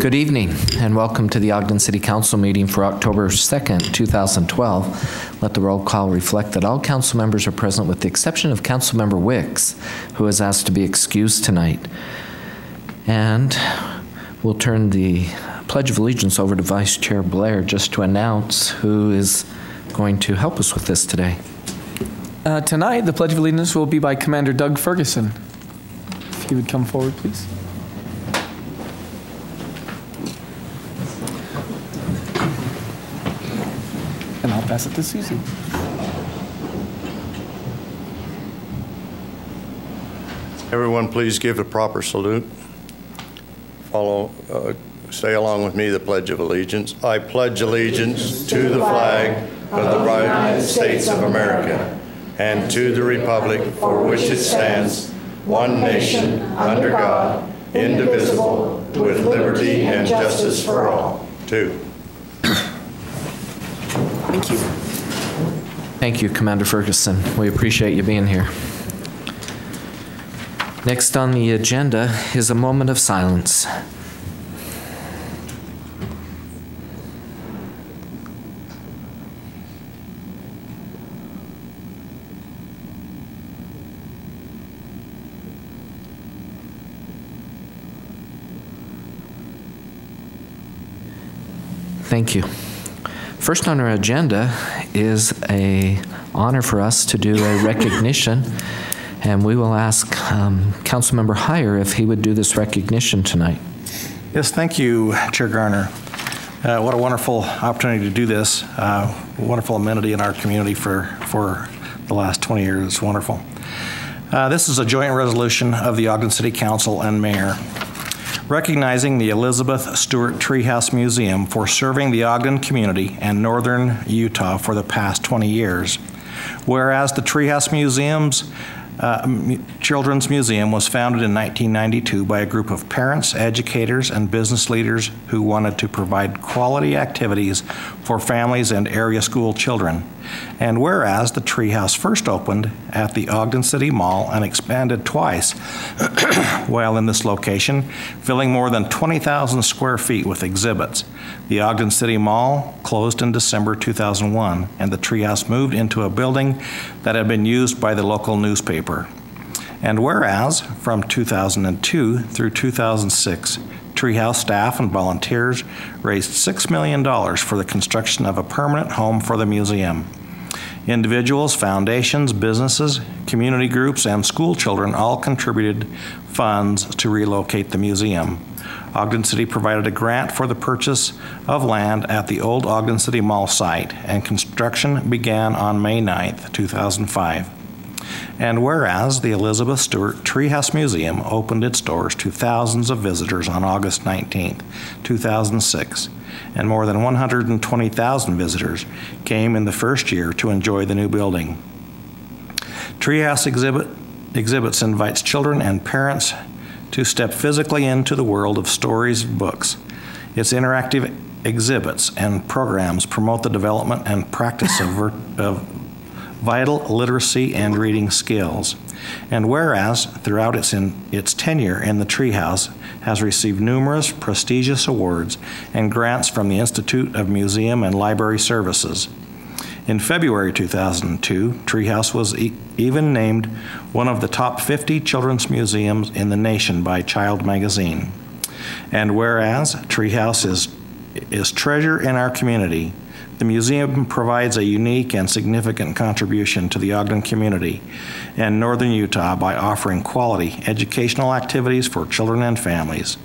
Good evening and welcome to the Ogden City Council meeting for October 2nd, 2012. Let the roll call reflect that all council members are present with the exception of Councilmember Wicks, who is asked to be excused tonight. And we'll turn the Pledge of Allegiance over to Vice Chair Blair just to announce who is going to help us with this today. Tonight, the Pledge of Allegiance will be by Commander Doug Ferguson. If he would come forward, please. And I'll pass it to Susie. Everyone, please give a proper salute. Say along with me the Pledge of Allegiance. I pledge allegiance to the flag of the United States of America and to the republic for which it stands, one nation, under God, indivisible, with liberty and justice for all. Thank you. Thank you, Commander Ferguson. We appreciate you being here. Next on the agenda is a moment of silence. Thank you. First on our agenda is an honor for us to do a recognition, and we will ask Councilmember Heyer if he would do this recognition tonight. Yes, thank you, Chair Garner. What a wonderful opportunity to do this. Wonderful amenity in our community for the last 20 years. It's wonderful. This is a joint resolution of the Ogden City Council and Mayor, recognizing the Elizabeth Stewart Treehouse Museum for serving the Ogden community and northern Utah for the past 20 years. Whereas the Treehouse Children's Museum was founded in 1992 by a group of parents, educators, and business leaders who wanted to provide quality activities for families and area school children. And whereas the Treehouse first opened at the Ogden City Mall and expanded twice while in this location, filling more than 20,000 square feet with exhibits. The Ogden City Mall closed in December 2001, and the Treehouse moved into a building that had been used by the local newspaper. And whereas from 2002 through 2006, Treehouse staff and volunteers raised $6 million for the construction of a permanent home for the museum. Individuals, foundations, businesses, community groups, and school children all contributed funds to relocate the museum. Ogden City provided a grant for the purchase of land at the old Ogden City Mall site, and construction began on May 9th, 2005. And whereas the Elizabeth Stewart Treehouse Museum opened its doors to thousands of visitors on August 19th, 2006, and more than 120,000 visitors came in the first year to enjoy the new building. Treehouse Exhibits invites children and parents to step physically into the world of stories and books. Its interactive exhibits and programs promote the development and practice of vital literacy and reading skills. And whereas throughout its tenure in the Treehouse has received numerous prestigious awards and grants from the Institute of Museum and Library Services. In February 2002, Treehouse was even named one of the top 50 children's museums in the nation by Child Magazine. And whereas Treehouse is treasure in our community, the museum provides a unique and significant contribution to the Ogden community and northern Utah by offering quality educational activities for children and families.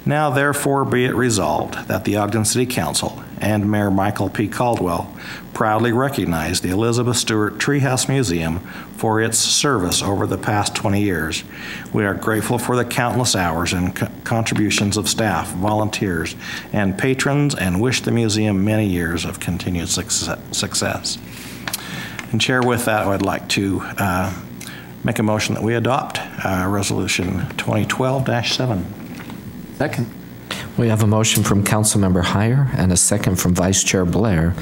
Now therefore be it resolved that the Ogden City Council and Mayor Michael P. Caldwell proudly recognize the Elizabeth Stewart Treehouse Museum for its service over the past 20 years. We are grateful for the countless hours and contributions of staff, volunteers, and patrons, and wish the museum many years of continued success. And Chair, with that, I would like to make a motion that we adopt Resolution 2012-7. Second. We have a motion from Councilmember Heyer and a second from Vice Chair Blair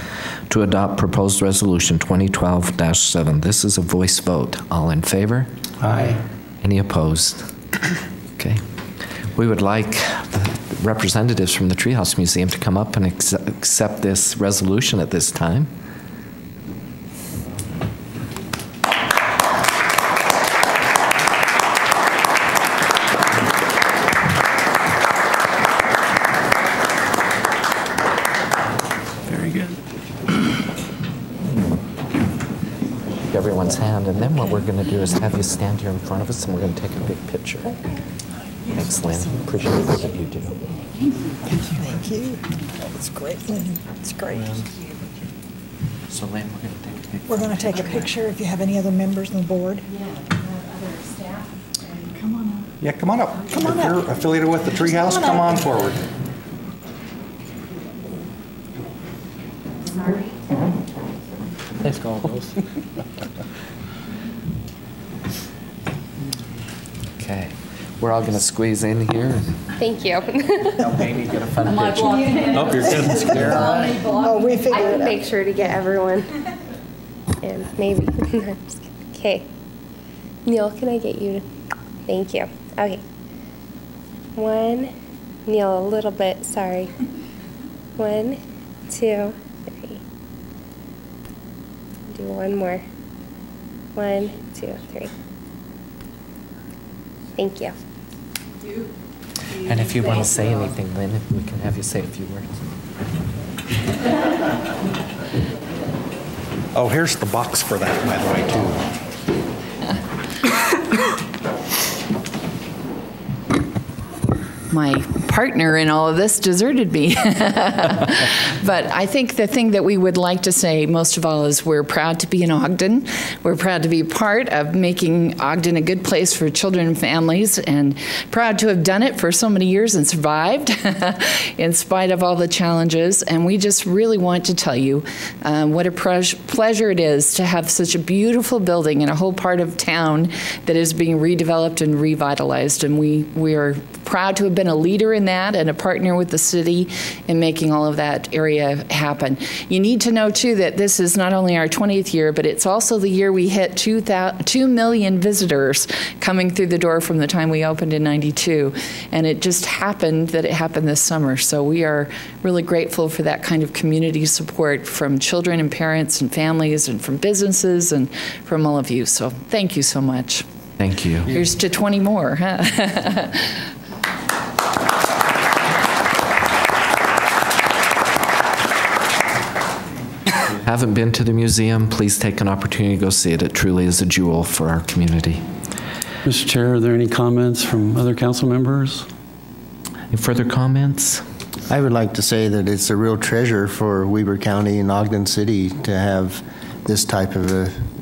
to adopt proposed resolution 2012-7. This is a voice vote. All in favor? Aye. Any opposed? Okay. We would like representatives from the Treehouse Museum to come up and accept this resolution at this time. Everyone's hand, and then what we're going to do is have you stand here in front of us, and we're going to take a big picture. Thanks, Lynn. Appreciate everything you do. Thank you. That's great, Lynn. It's great. So, Lynn, we're going to take a picture. We're going to take a picture. If you have any other members on the board. Yeah, other staff. Come on up. Yeah, come on up. Come on if you're up. affiliated with the Treehouse, come on forward. Sorry. Let's go. Okay. We're all going to squeeze in here. Thank you. Help Amy get a fun picture. Oh, you're good. Oh, we I figured can it out. make sure to get everyone. And maybe. I'm just kidding. Okay. Neil, can I get you to? Thank you. Okay. One. Neil, a little bit. Sorry. 1, 2, 3. Do one more. 1, 2, 3. Thank you. And if you want to say anything, Lynn, we can have you say a few words. Oh, here's the box for that, by the way, too. My partner in all of this deserted me. But I think the thing that we would like to say most of all is we're proud to be in Ogden. We're proud to be part of making Ogden a good place for children and families, and proud to have done it for so many years and survived in spite of all the challenges. And we just really want to tell you what a pleasure it is to have such a beautiful building in a whole part of town that is being redeveloped and revitalized. And we are proud to have been a leader in that and a partner with the city in making all of that area happen. You need to know, too, that this is not only our 20th year, but it's also the year we hit 2 million visitors coming through the door from the time we opened in '92. And it just happened that it happened this summer. So we are really grateful for that kind of community support from children and parents and families and from businesses and from all of you. So thank you so much. Thank you. Here's to 20 more. Huh? Haven't been to the museum, please take an opportunity to go see it. It truly is a jewel for our community. Mr. Chair, are there any comments from other council members? Any further comments? I would like to say that it's a real treasure for Weber County and Ogden City to have this type of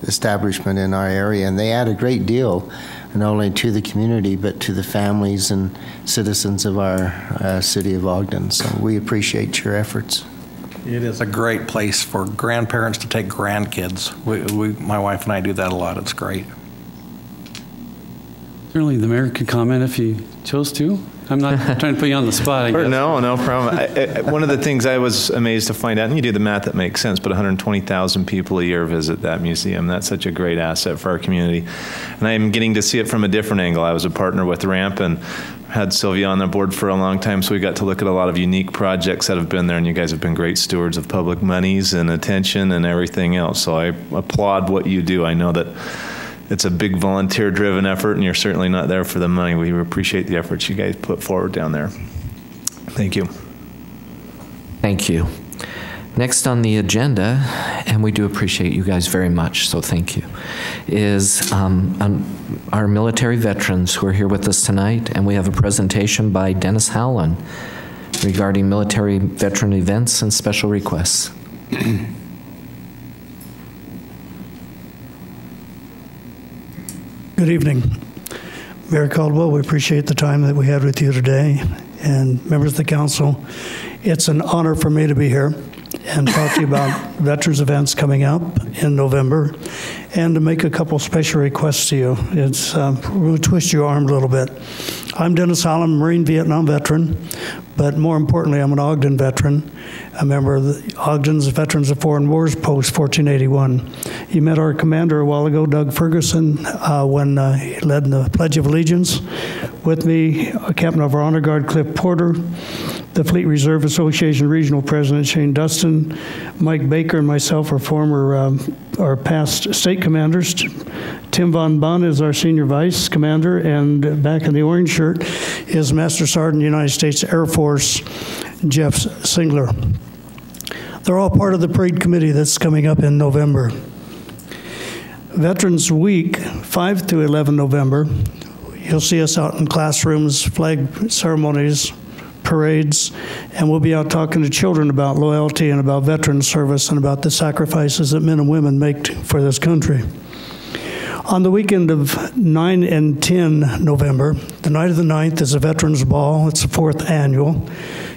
establishment in our area, and they add a great deal, not only to the community, but to the families and citizens of our city of Ogden. So we appreciate your efforts. It is a great place for grandparents to take grandkids. My wife and I do that a lot. It's great. Certainly the mayor could comment if he chose to. I'm not trying to put you on the spot, I guess. No problem. One of the things I was amazed to find out, and you do the math that makes sense, but 120,000 people a year visit that museum. That's such a great asset for our community. And I'm getting to see it from a different angle. I was a partner with RAMP and had Sylvia on the board for a long time, so we got to look at a lot of unique projects that have been there, and you guys have been great stewards of public monies and attention and everything else. So I applaud what you do. I know that it's a big volunteer-driven effort, and you're certainly not there for the money. We appreciate the efforts you guys put forward down there. Thank you. Thank you. Next on the agenda, and we do appreciate you guys very much, so thank you, is our military veterans who are here with us tonight, and we have a presentation by Dennis Howland regarding military veteran events and special requests. Good evening. Mayor Caldwell, we appreciate the time that we had with you today. And members of the council, it's an honor for me to be here and talk to you about veterans events coming up in November and to make a couple special requests to you. It's we're going to twist your arm a little bit. I'm Dennis Holland, Marine Vietnam veteran, but more importantly, I'm an Ogden veteran, a member of the Ogden's Veterans of Foreign Wars Post 1481. You met our commander a while ago, Doug Ferguson, when he led the Pledge of Allegiance. With me, Captain of our Honor Guard Cliff Porter, the Fleet Reserve Association Regional President Shane Dustin, Mike Baker, and myself are former or past state commanders. Tim Von Bunn is our Senior Vice Commander, and back in the orange shirt is Master Sergeant United States Air Force Jeff Singler. They're all part of the parade committee that's coming up in November. Veterans Week, 5 to 11 November, you'll see us out in classrooms, flag ceremonies, parades, and we'll be out talking to children about loyalty and about veteran service and about the sacrifices that men and women make for this country. On the weekend of 9 and 10 November, the night of the 9th is a Veterans Ball. It's the 4th annual.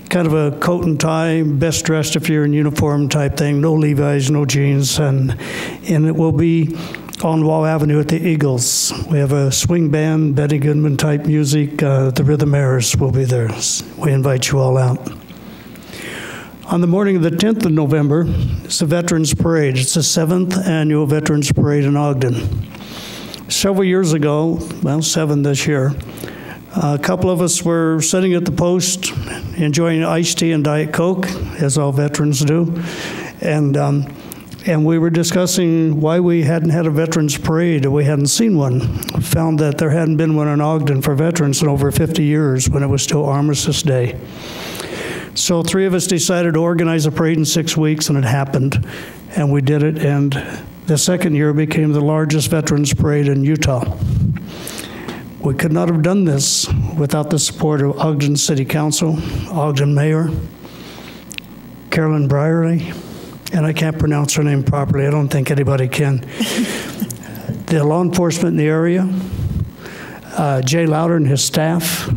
Kind of a coat and tie, best dressed if you're in uniform type thing, no Levi's, no jeans, and it will be on Wall Avenue at the Eagles. We have a swing band, Betty Goodman type music. The Rhythmaires will be there. We invite you all out. On the morning of the 10th of November, it's the Veterans Parade. It's the 7th annual Veterans Parade in Ogden. Several years ago, well, 7 this year, a couple of us were sitting at the post enjoying iced tea and Diet Coke, as all veterans do, and we were discussing why we hadn't had a veterans parade, or we hadn't seen one. Found that there hadn't been one in Ogden for veterans in over 50 years when it was still Armistice Day. So 3 of us decided to organize a parade in 6 weeks, and it happened, and we did it, and the second year became the largest veterans parade in Utah. We could not have done this without the support of Ogden City Council, Ogden Mayor, Carolyn Brierly, and I can't pronounce her name properly. I don't think anybody can. The law enforcement in the area, Jay Louder and his staff,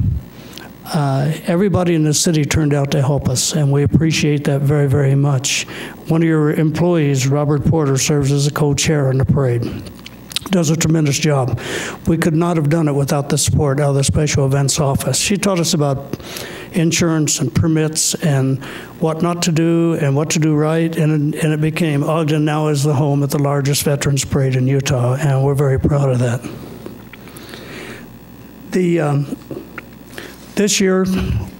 everybody in the city turned out to help us, and we appreciate that very, very much. One of your employees, Robert Porter, serves as a co-chair in the parade. Does a tremendous job. We could not have done it without the support of the Special Events Office. She taught us about insurance and permits and what not to do and what to do right, and it became Ogden now is the home of the largest veterans parade in Utah, and we're very proud of that. This year,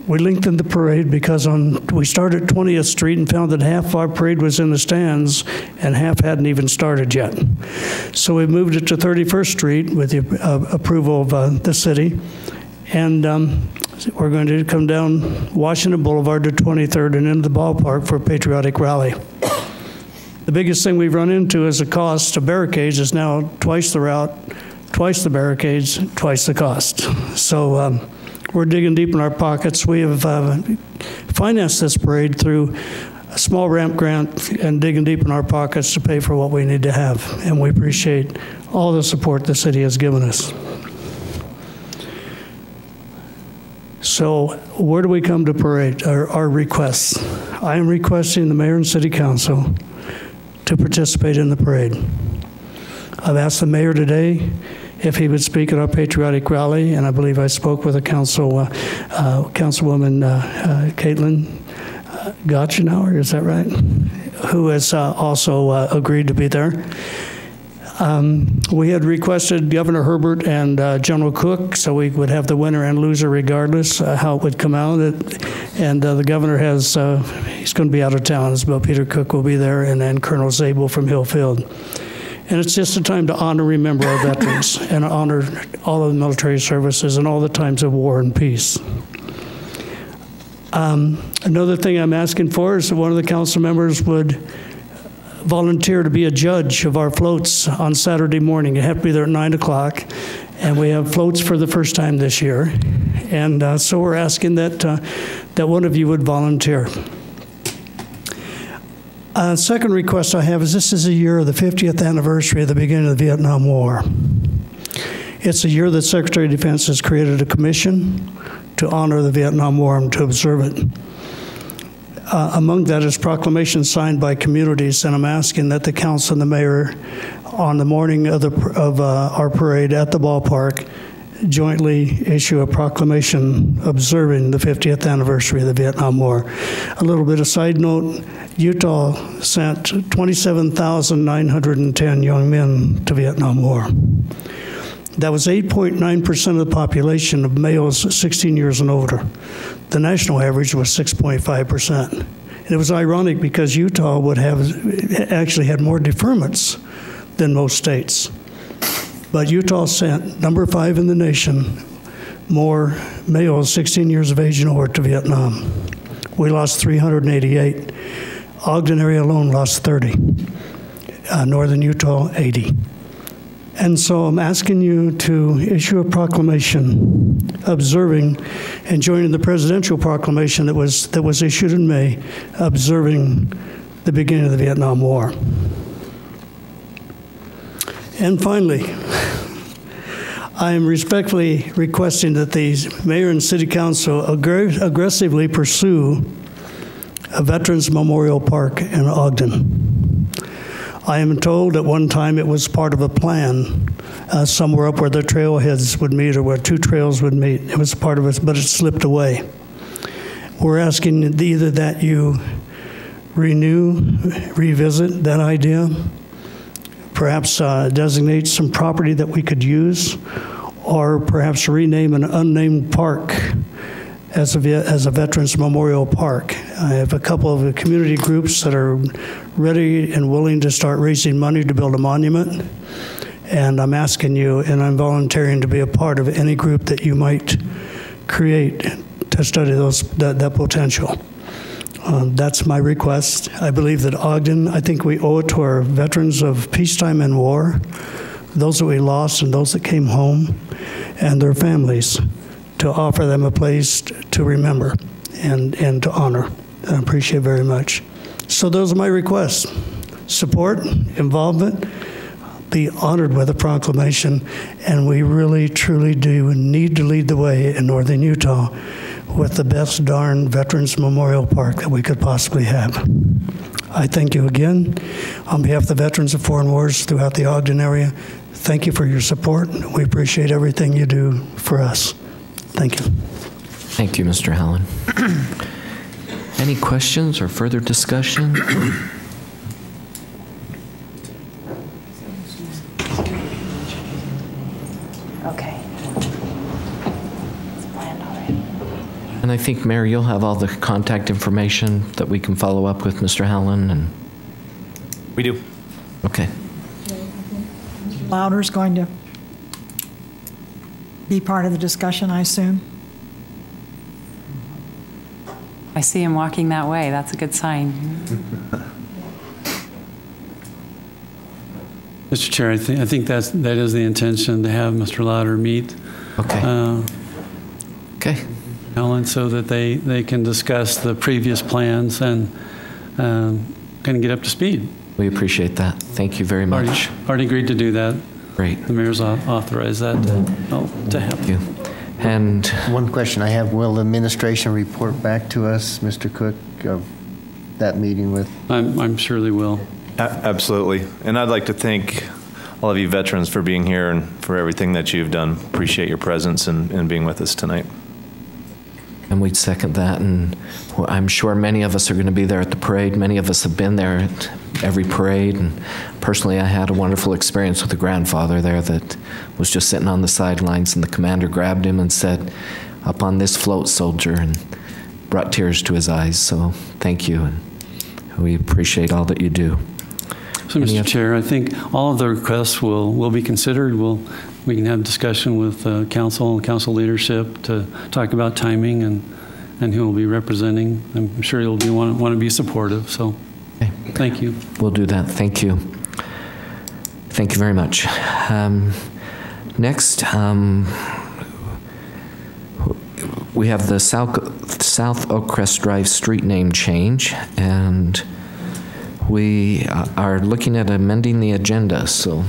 we lengthened the parade because we started at 20th Street and found that half of our parade was in the stands and half hadn't even started yet. So we moved it to 31st Street with the approval of the city. And we're going to come down Washington Boulevard to 23rd and into the ballpark for a patriotic rally. The biggest thing we've run into is the cost of barricades is now twice the route, twice the barricades, twice the cost. So we're digging deep in our pockets. We have financed this parade through a small ramp grant and digging deep in our pockets to pay for what we need to have. And we appreciate all the support the city has given us. So where do we come to parade, our requests? I am requesting the mayor and city council to participate in the parade. I've asked the mayor today if he would speak at our patriotic rally, and I believe I spoke with a councilwoman, Caitlin Gotchenauer, is that right? Who has also agreed to be there. We had requested Governor Herbert and General Cook, so we would have the winner and loser regardless how it would come out. And the governor has, he's going to be out of town, but Peter Cook will be there, and then Colonel Zabel from Hillfield. And it's just a time to honor, remember our veterans and honor all of the military services and all the times of war and peace. Another thing I'm asking for is that one of the council members would volunteer to be a judge of our floats on Saturday morning. You have to be there at 9 o'clock, and we have floats for the first time this year. And so we're asking that, that one of you would volunteer. Second request I have is this is a year of the 50th anniversary of the beginning of the Vietnam War. It's a year that Secretary of Defense has created a commission to honor the Vietnam War and to observe it. Among that is proclamations signed by communities, and I'm asking that the council and the mayor on the morning of our parade at the ballpark, jointly issue a proclamation observing the 50th anniversary of the Vietnam War. A little bit of side note, Utah sent 27,910 young men to Vietnam War. That was 8.9% of the population of males 16 years and older. The national average was 6.5%. And it was ironic because Utah would have actually had more deferments than most states. But Utah sent number 5 in the nation more males 16 years of age and older to Vietnam. We lost 388. Ogden area alone lost 30. Northern Utah, 80. And so I'm asking you to issue a proclamation observing and joining the presidential proclamation that was issued in May, observing the beginning of the Vietnam War. And finally, I am respectfully requesting that the mayor and city council aggressively pursue a Veterans Memorial Park in Ogden. I am told at one time it was part of a plan somewhere up where the trailheads would meet or where 2 trails would meet. It was part of it, but it slipped away. We're asking either that you revisit that idea, perhaps designate some property that we could use, or perhaps rename an unnamed park as a Veterans Memorial Park. I have a couple of community groups that are ready and willing to start raising money to build a monument. And I'm asking you, and I'm volunteering to be a part of any group that you might create to study that potential. That's my request. I believe that Ogden, I think we owe it to our veterans of peacetime and war, those that we lost and those that came home, and their families, to offer them a place to remember and to honor. I appreciate very much. So those are my requests. Support, involvement, be honored with a proclamation, and we really, truly do need to lead the way in northern Utah with the best darn Veterans Memorial Park that we could possibly have. I thank you again on behalf of the veterans of foreign wars throughout the Ogden area. Thank you for your support. We appreciate everything you do for us. Thank you. Thank you, Mr. Hallen. Any questions or further discussion? Okay. It's planned already. And I think, Mayor, you'll have all the contact information that we can follow up with Mr. Hallen. And We do. okay. Louder's going to be part of the discussion, I assume. I see him walking that way. That's a good sign. Mr. Chair, I think that is the intention, to have Mr. Lauder meet. Okay. Okay. Helen, so that they can discuss the previous plans and kind of get up to speed. We appreciate that. Thank you very much. Already agreed to do that. Great. The mayor's authorized that to happen. Thank you. And one question I have, will the administration report back to us, Mr. Cook, of that meeting with? I'm sure they will. Absolutely. And I'd like to thank all of you veterans for being here and for everything that you've done. Appreciate your presence and being with us tonight. And we'd second that. And I'm sure many of us are going to be there at the parade. Many of us have been there at every parade. And personally, I had a wonderful experience with a grandfather there that was just sitting on the sidelines, and the commander grabbed him and said, "Up on this float, soldier," and brought tears to his eyes. So thank you. And we appreciate all that you do. So, Mr. Chair, I think all of the requests will be considered. We can have discussion with council and council leadership to talk about timing and who will be representing. I'm sure you'll want to be supportive. So, okay. Thank you. We'll do that. Thank you. Thank you very much. Next, we have the South Oakcrest Drive street name change, and we are looking at amending the agenda. So,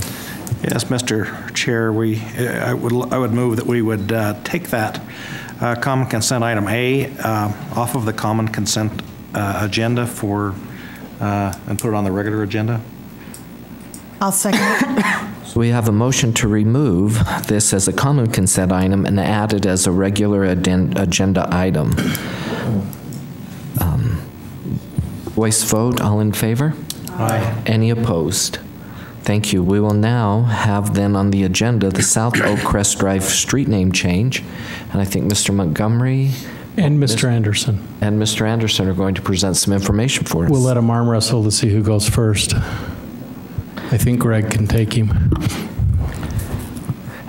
yes, Mr. Chair, I would move that we would take that common consent item A off of the common consent agenda and put it on the regular agenda. I'll second it. So we have a motion to remove this as a common consent item and add it as a regular agenda item. Voice vote, all in favor? Aye. Any opposed? Thank you. We will now have then on the agenda the South Oakcrest Drive street name change. And I think Mr. Montgomery and Mr. Anderson. And Mr. Anderson are going to present some information for us. We'll let them arm wrestle to see who goes first. I think Greg can take him.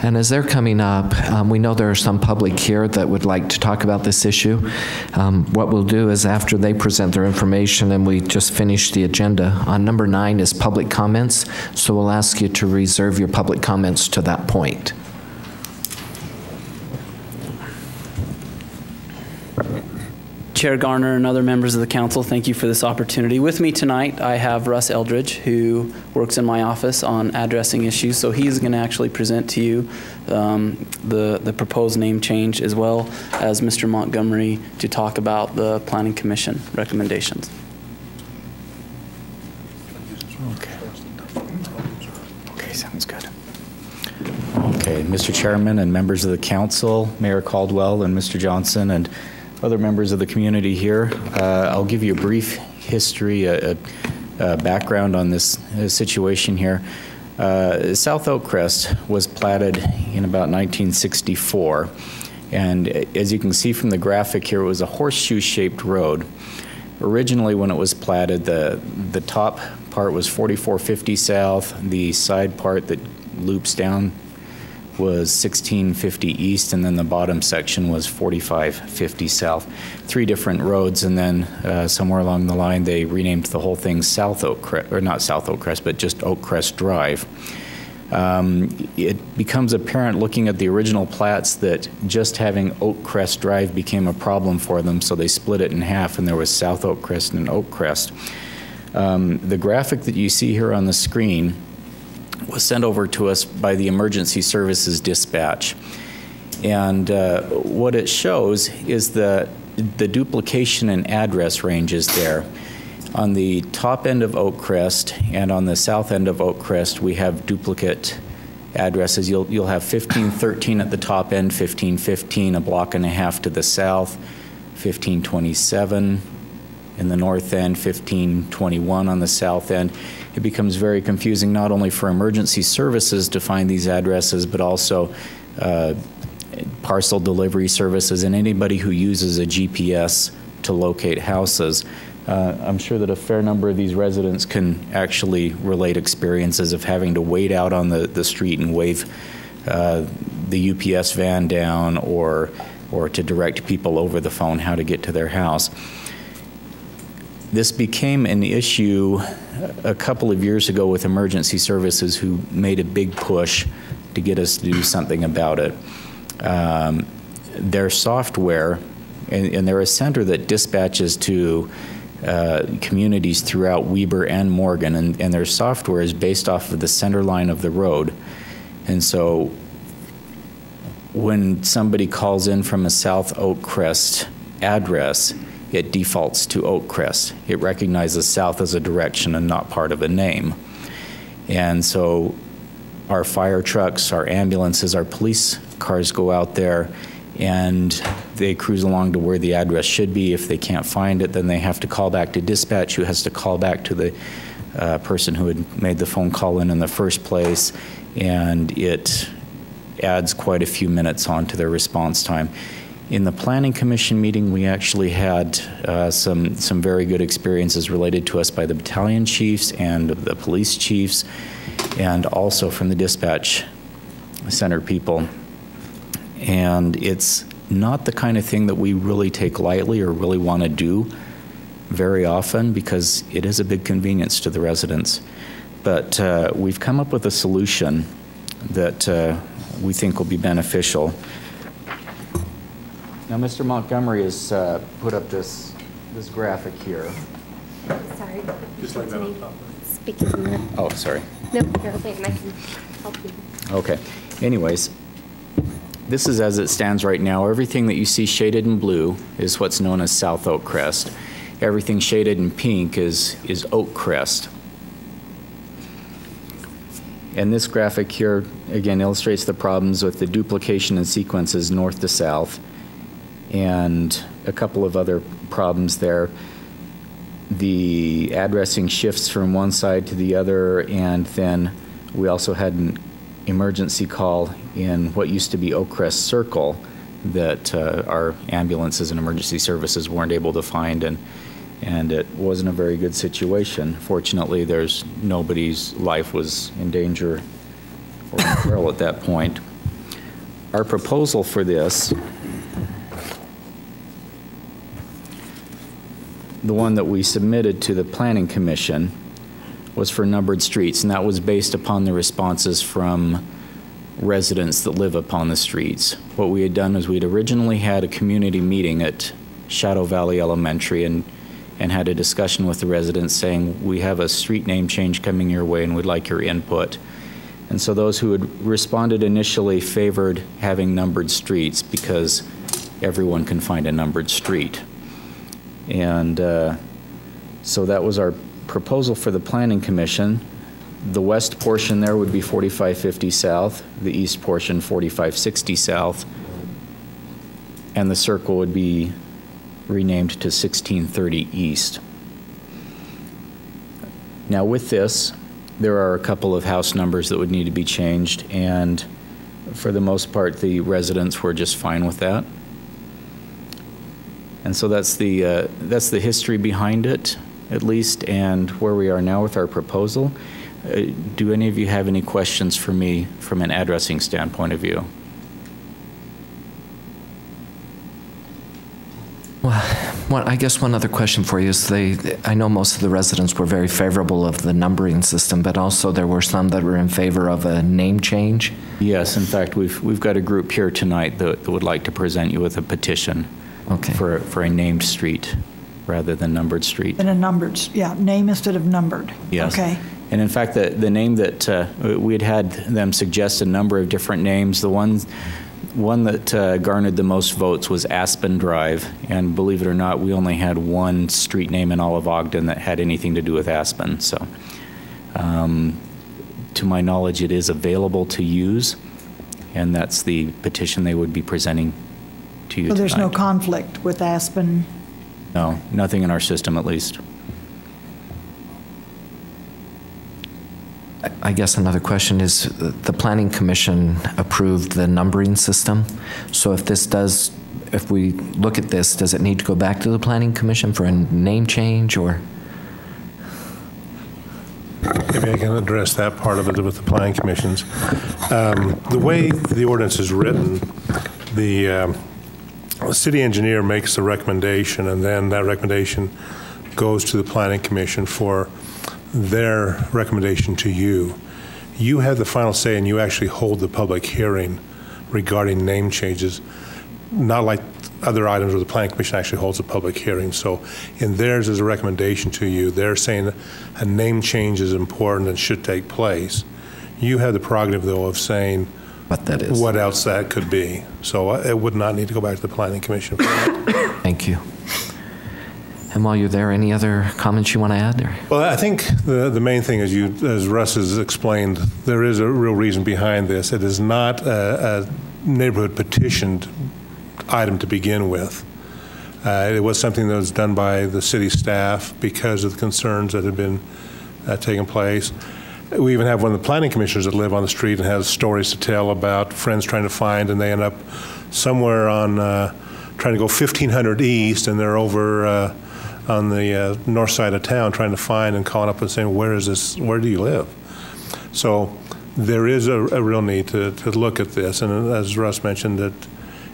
And as they're coming up, we know there are some public here that would like to talk about this issue. What we'll do is after they present their information and we just finish the agenda, on number 9 is public comments, so we'll ask you to reserve your public comments to that point. Chair Garner and other members of the council, thank you for this opportunity. With me tonight, I have Russ Eldridge, who works in my office on addressing issues. So he's going to actually present to you the proposed name change, as well as Mr. Montgomery to talk about the Planning Commission recommendations. Okay, sounds good. Okay, Mr. Chairman and members of the council, Mayor Caldwell and Mr. Johnson and other members of the community here, I'll give you a brief history, a background on this situation here. South Oakcrest was platted in about 1964, and as you can see from the graphic here, it was a horseshoe-shaped road. Originally, when it was platted, the top part was 4450 south, the side part that loops down was 1650 east, and then the bottom section was 4550 south. 3 different roads, and then somewhere along the line they renamed the whole thing South Oakcrest, or not South Oakcrest, but just Oakcrest Drive. It becomes apparent looking at the original plats that just having Oakcrest Drive became a problem for them, so they split it in half, and there was South Oakcrest and Oakcrest. The graphic that you see here on the screen was sent over to us by the Emergency Services Dispatch. And what it shows is the duplication in address ranges there. On the top end of Oakcrest and on the south end of Oakcrest, we have duplicate addresses. You'll have 1513 at the top end, 1515 a block and a half to the south, 1527 in the north end, 1521 on the south end. It becomes very confusing not only for emergency services to find these addresses, but also parcel delivery services and anybody who uses a GPS to locate houses. I'm sure that a fair number of these residents can actually relate experiences of having to wait out on the street and wave the UPS van down or to direct people over the phone how to get to their house. This became an issue a couple of years ago with emergency services, who made a big push to get us to do something about it. Their software, and they're a center that dispatches to communities throughout Weber and Morgan, and their software is based off of the center line of the road. And so when somebody calls in from a South Oakcrest address, it defaults to Oakcrest. It recognizes south as a direction and not part of a name. And so our fire trucks, our ambulances, our police cars go out there and they cruise along to where the address should be. If they can't find it, then they have to call back to dispatch, who has to call back to the person who had made the phone call in the first place, and it adds quite a few minutes onto their response time. In the Planning Commission meeting, we actually had some very good experiences related to us by the battalion chiefs and the police chiefs, and also from the dispatch center people. And it's not the kind of thing that we really take lightly or really want to do very often, because it is a big convenience to the residents. But we've come up with a solution that we think will be beneficial. Now, Mr. Montgomery has put up this graphic here. Sorry. Just like that on top. Speaking from that. Oh, sorry. No, you're okay, and I can help you. Okay. Anyways, this is as it stands right now. Everything that you see shaded in blue is what's known as South Oakcrest. Everything shaded in pink is Oakcrest. And this graphic here, again, illustrates the problems with the duplication in sequences north to south, and a couple of other problems there. The addressing shifts from one side to the other, and then we also had an emergency call in what used to be Oak Crest Circle that our ambulances and emergency services weren't able to find, and it wasn't a very good situation. Fortunately, nobody's life was in danger or in peril at that point. Our proposal for this, the one that we submitted to the Planning Commission, was for numbered streets, and that was based upon the responses from residents that live upon the streets. What we had done was we'd originally had a community meeting at Shadow Valley Elementary and had a discussion with the residents saying, we have a street name change coming your way and we'd like your input. And so those who had responded initially favored having numbered streets because everyone can find a numbered street. And so that was our proposal for the Planning Commission. The west portion there would be 4550 South, the east portion 4560 South, and the circle would be renamed to 1630 East. Now with this, there are a couple of house numbers that would need to be changed, and for the most part, the residents were just fine with that. And so that's the history behind it, at least, and where we are now with our proposal. Do any of you have any questions for me from an addressing standpoint of view? Well, I guess one other question for you is I know most of the residents were very favorable of the numbering system, but also there were some that were in favor of a name change. Yes, in fact, we've got a group here tonight that would like to present you with a petition for a named street rather than numbered street. And a numbered, name instead of numbered. Yes. Okay. And in fact, the name that we had them suggest a number of different names. The one that garnered the most votes was Aspen Drive, and believe it or not, we only had one street name in all of Ogden that had anything to do with Aspen. So, to my knowledge, it is available to use, and that's the petition they would be presenting to you So there's tonight. no conflict with Aspen? No, nothing in our system at least. I guess another question is, the Planning Commission approved the numbering system. So if we look at this, does it need to go back to the Planning Commission for a name change, or? Maybe I can address that part of it with the Planning Commissions. The way the ordinance is written, the city engineer makes the recommendation, and then that recommendation goes to the Planning Commission for their recommendation to you. You have the final say, and you actually hold the public hearing regarding name changes, not like other items where the Planning Commission actually holds a public hearing. So in theirs is a recommendation to you. They're saying a name change is important and should take place. You have the prerogative, though, of saying what that is, what else that could be. So it would not need to go back to the Planning Commission for that. Thank you. And while you're there, any other comments you want to add there? Well, I think the main thing, as Russ has explained, there is a real reason behind this. It is not a neighborhood petitioned item to begin with. It was something that was done by the city staff because of the concerns that had been taking place. We even have one of the planning commissioners that live on the street and has stories to tell about friends trying to find, and they end up somewhere on trying to go 1500 East, and they're over on the north side of town trying to find and calling up and saying, where is this, where do you live? So there is a real need to look at this, and as Russ mentioned, that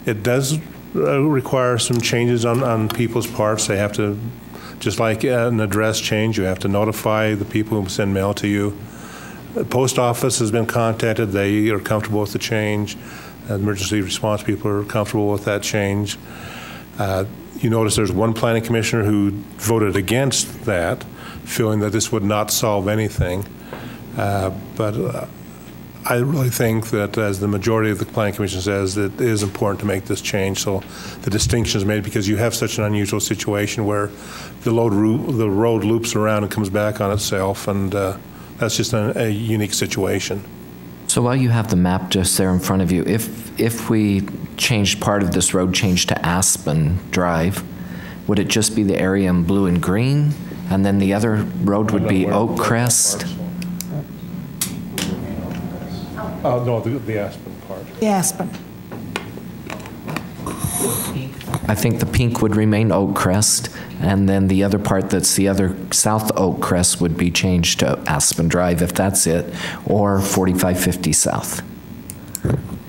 it does require some changes on people's parts. They have to, just like an address change, you have to notify the people who send mail to you. The post office has been contacted. They are comfortable with the change. Emergency response people are comfortable with that change. You notice there's one planning commissioner who voted against that, feeling that this would not solve anything. But I really think that, as the majority of the planning commission says, it is important to make this change. So the distinction is made because you have such an unusual situation where the road loops around and comes back on itself, and That's just a unique situation. So while you have the map just there in front of you, if we changed part of this road change to Aspen Drive, would it just be the area in blue and green? And then the other road would be Oak Crest? No, the Aspen part. The Aspen. I think the pink would remain Oak Crest, and then the other part that's the other South Oak Crest would be changed to Aspen Drive, if that's it, or 4550 South.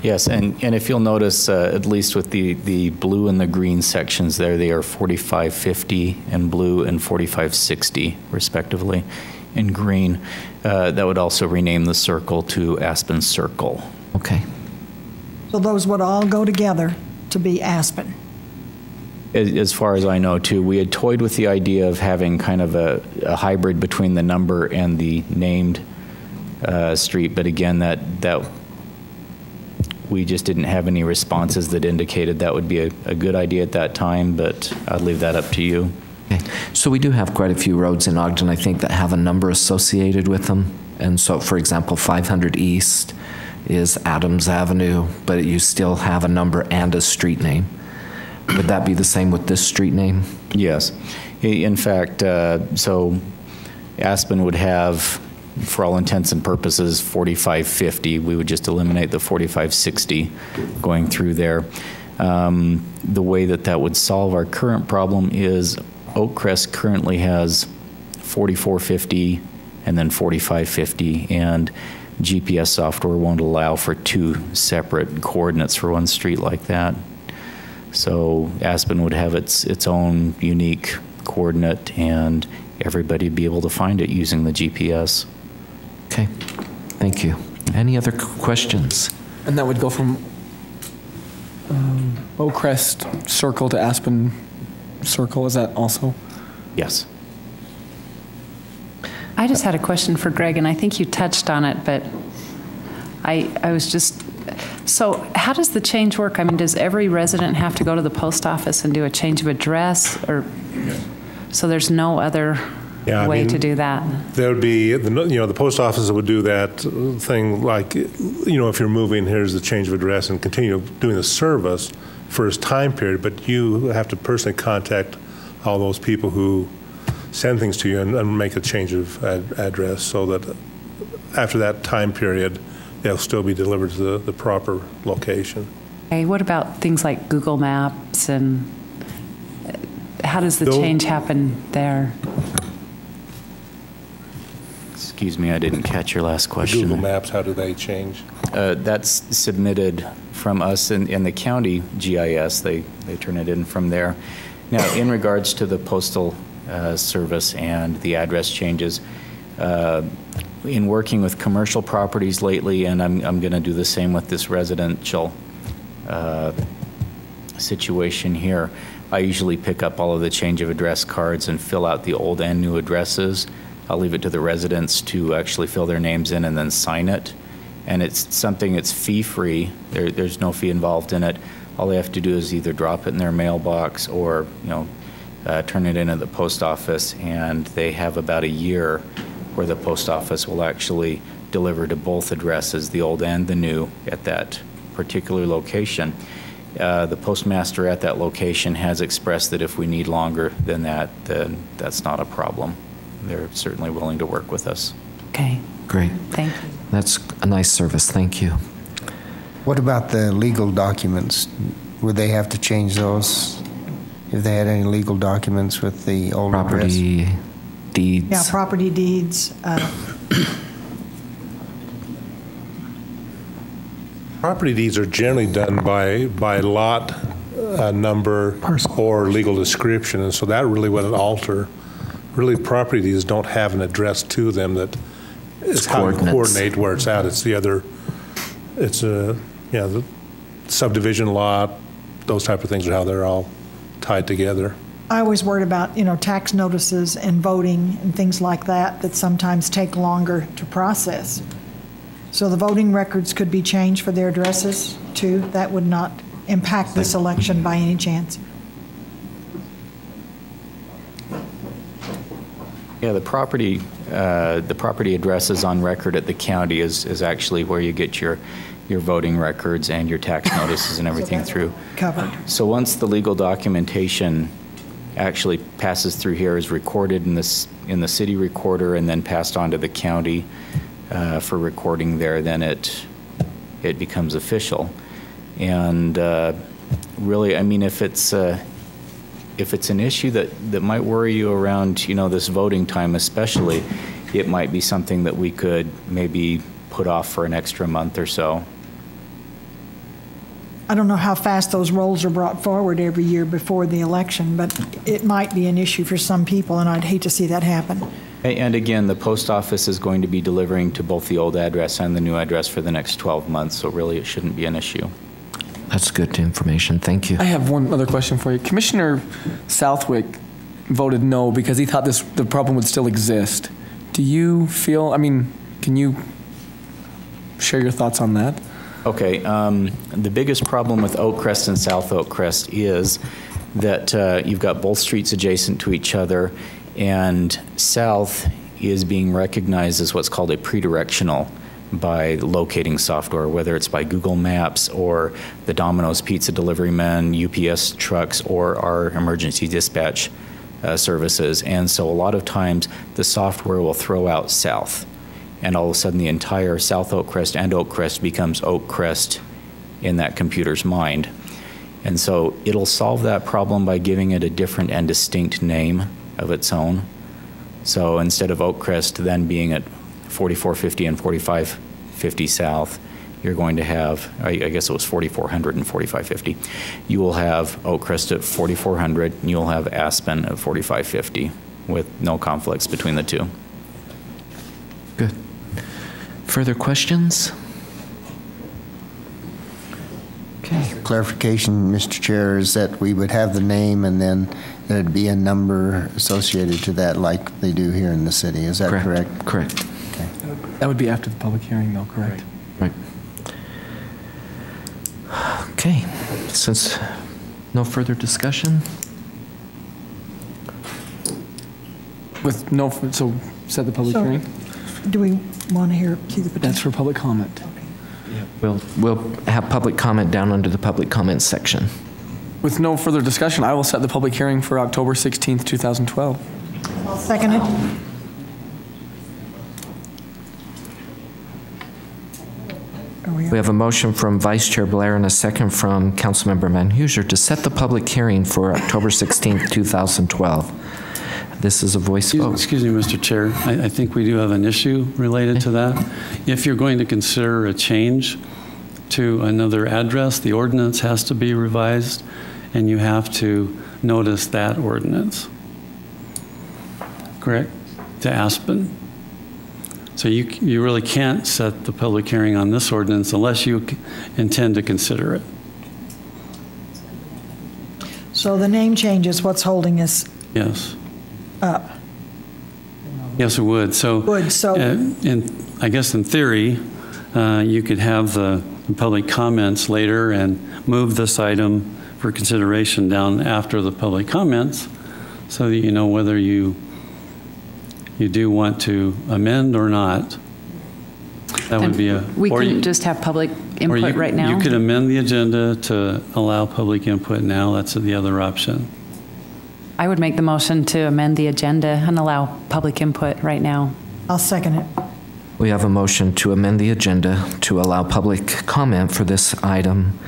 Yes, and if you'll notice, at least with the blue and the green sections there, they are 4550 in blue and 4560, respectively, in green. That would also rename the circle to Aspen Circle. Okay. So those would all go together to be Aspen. As far as I know, too. We had toyed with the idea of having kind of a hybrid between the number and the named street, but again, that we just didn't have any responses that indicated that would be a good idea at that time, but I'd leave that up to you. Okay. So we do have quite a few roads in Ogden, I think, that have a number associated with them. And so, for example, 500 East is Adams Avenue, but you still have a number and a street name. Would that be the same with this street name? Yes. In fact, so Aspen would have, for all intents and purposes, 4550. We would just eliminate the 4560 going through there. The way that would solve our current problem is Oak Crest currently has 4450 and then 4550, and GPS software won't allow for two separate coordinates for one street like that. So Aspen would have its own unique coordinate, and everybody would be able to find it using the GPS. Okay, thank you. Any other questions? And that would go from Oak Crest Circle to Aspen Circle, is that also? Yes. I just had a question for Greg, and I think you touched on it, but I was just, so how does the change work? I mean, does every resident have to go to the post office and do a change of address, or so there's no other way to do that? There would be, the post office would do that thing like, if you're moving, here's the change of address, and continue doing the service for its time period, but you have to personally contact all those people who send things to you and make a change of address, so that after that time period, they'll still be delivered to the proper location. Okay, what about things like Google Maps, and how does the change happen there? Excuse me, I didn't catch your last question. Google Maps, how do they change? That's submitted from us in the county GIS. They turn it in from there. Now, in regards to the postal service and the address changes, in working with commercial properties lately, and I'm going to do the same with this residential situation here, I usually pick up all of the change of address cards and fill out the old and new addresses. I'll leave it to the residents to actually fill their names in and then sign it. And it's something that's fee-free. There's no fee involved in it. All they have to do is either drop it in their mailbox or, turn it in at the post office, and they have about a year where the post office will actually deliver to both addresses, the old and the new, at that particular location. The postmaster at that location has expressed that if we need longer than that, then that's not a problem. They're certainly willing to work with us. Okay. Great. Thank you. That's a nice service. Thank you. What about the legal documents? Would they have to change those if they had any legal documents with the old property address? Deeds? Yeah, property deeds. Property deeds are generally done by lot number or legal description, and so that really wouldn't alter. Really, property deeds don't have an address to them that is how you coordinate where it's at. It's the subdivision lot, those type of things are how they're all tied together. I always worried about, tax notices and voting and things like that sometimes take longer to process. So the voting records could be changed for their addresses too. That would not impact this election by any chance. Yeah, the property the property addresses on record at the county is actually where you get your voting records and your tax notices and everything through. Covered. So once the legal documentation actually passes through here, is recorded in the city recorder and then passed on to the county for recording there, then it becomes official. And really, I mean, if it's an issue that might worry you around, this voting time especially, it might be something that we could maybe put off for an extra month or so. I don't know how fast those rolls are brought forward every year before the election, but it might be an issue for some people, and I'd hate to see that happen. And again, the post office is going to be delivering to both the old address and the new address for the next 12 months, so really it shouldn't be an issue. That's good information. Thank you. I have one other question for you. Commissioner Southwick voted no because he thought the problem would still exist. Do you feel, can you share your thoughts on that? Okay, the biggest problem with Oakcrest and South Oakcrest is that you've got both streets adjacent to each other, and South is being recognized as what's called a pre-directional by locating software, whether it's by Google Maps or the Domino's Pizza delivery men, UPS trucks, or our emergency dispatch services. And so a lot of times the software will throw out South, and all of a sudden the entire South Oakcrest and Oakcrest becomes Oakcrest in that computer's mind. And so it'll solve that problem by giving it a different and distinct name of its own. So instead of Oakcrest then being at 4450 and 4550 South, you're going to have, I guess it was 4400 and 4550. You will have Oakcrest at 4400, and you'll have Aspen at 4550 with no conflicts between the two. Good. Further questions? Okay. Clarification, Mr. Chair, is that we would have the name and then there'd be a number associated to that like they do here in the city. Is that correct? Correct. Okay. That would be after the public hearing, though, correct? Right. Okay. Since no further discussion? With no, so set the public hearing? Do we want to see the petition? That's for public comment. We'll have public comment down under the public comment section. With no further discussion, I will set the public hearing for October 16th, 2012. I'll second it. We have a motion from Vice Chair Blair and a second from Councilmember Van Huser to set the public hearing for October 16th, 2012. This is a voice vote. Excuse me, Mr. Chair. I think we do have an issue related to that. If you're going to consider a change to another address, the ordinance has to be revised, and you have to notice that ordinance. Correct? To Aspen. So you really can't set the public hearing on this ordinance unless you intend to consider it. So the name change is what's holding us Yes. up. Yes, it would. So, I guess in theory, you could have the public comments later and move this item for consideration down after the public comments so that you know whether you do want to amend or not. That would be a... We couldn't just have public input right now? You could amend the agenda to allow public input now. That's the other option. I would make the motion to amend the agenda and allow public input right now. I'll second it. We have a motion to amend the agenda to allow public comment for this item.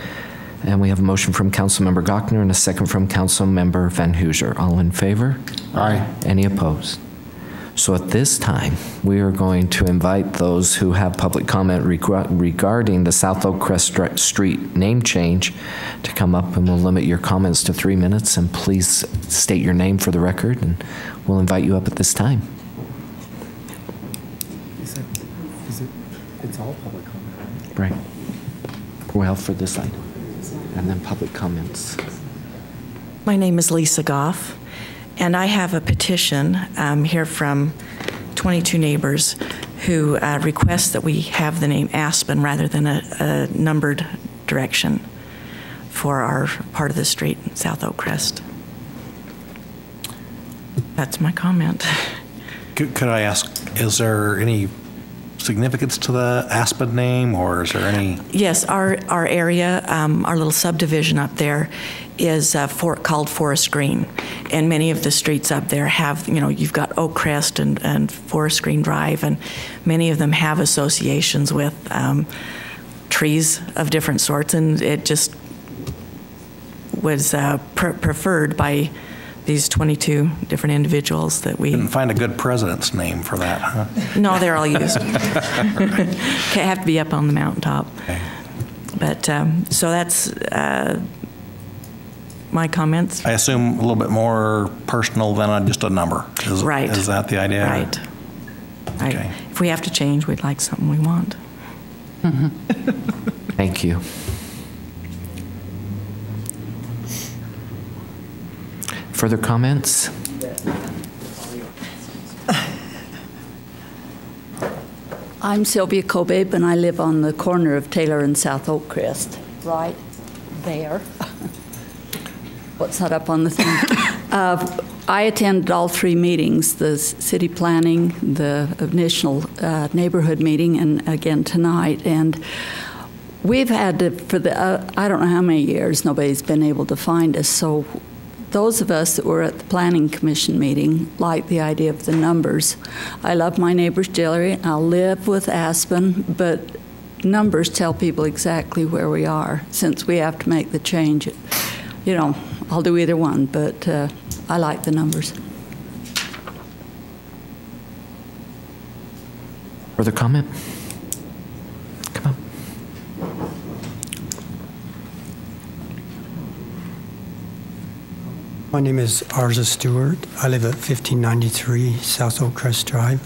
And we have a motion from Councilmember Gochner and a second from Councilmember Van Huser. All in favor? Aye. Any opposed? So at this time, we are going to invite those who have public comment regarding the South Oakcrest Street name change to come up, and we'll limit your comments to 3 minutes, and please state your name for the record, and we'll invite you up at this time. It's all public comment, right? Right. Well, for this item, and then public comments. My name is Lisa Goff, and I have a petition here from 22 neighbors who request that we have the name Aspen rather than a numbered direction for our part of the street in South Oakcrest. That's my comment. Could I ask Is there any significance to the Aspen name, or is there any? Yes, our area, our little subdivision up there is called Forest Green. And many of the streets up there have, you've got Oak Crest and Forest Green Drive, and many of them have associations with trees of different sorts, and it just was preferred by these 22 different individuals that we... Couldn't find a good president's name for that, huh? No, they're all used. Have to be up on the mountaintop. Okay. But, so that's my comments. I assume a little bit more personal than just a number. Right. Is that the idea? Right. Okay. If we have to change, we'd like something we want. Thank you. Further comments? I'm Sylvia Kobe, and I live on the corner of Taylor and South Oakcrest, right there. What's that up on the thing? I attended all three meetings, the city planning, the initial neighborhood meeting, and again tonight. And we've had to, for the, I don't know how many years, nobody's been able to find us. So those of us that were at the Planning Commission meeting like the idea of the numbers. I love my neighbors dearly. I'll live with Aspen, but numbers tell people exactly where we are. Since we have to make the change, I'll do either one, but I like the numbers. Further comment? Come on. My name is Arza Stewart. I live at 1593 South Oakcrest Drive.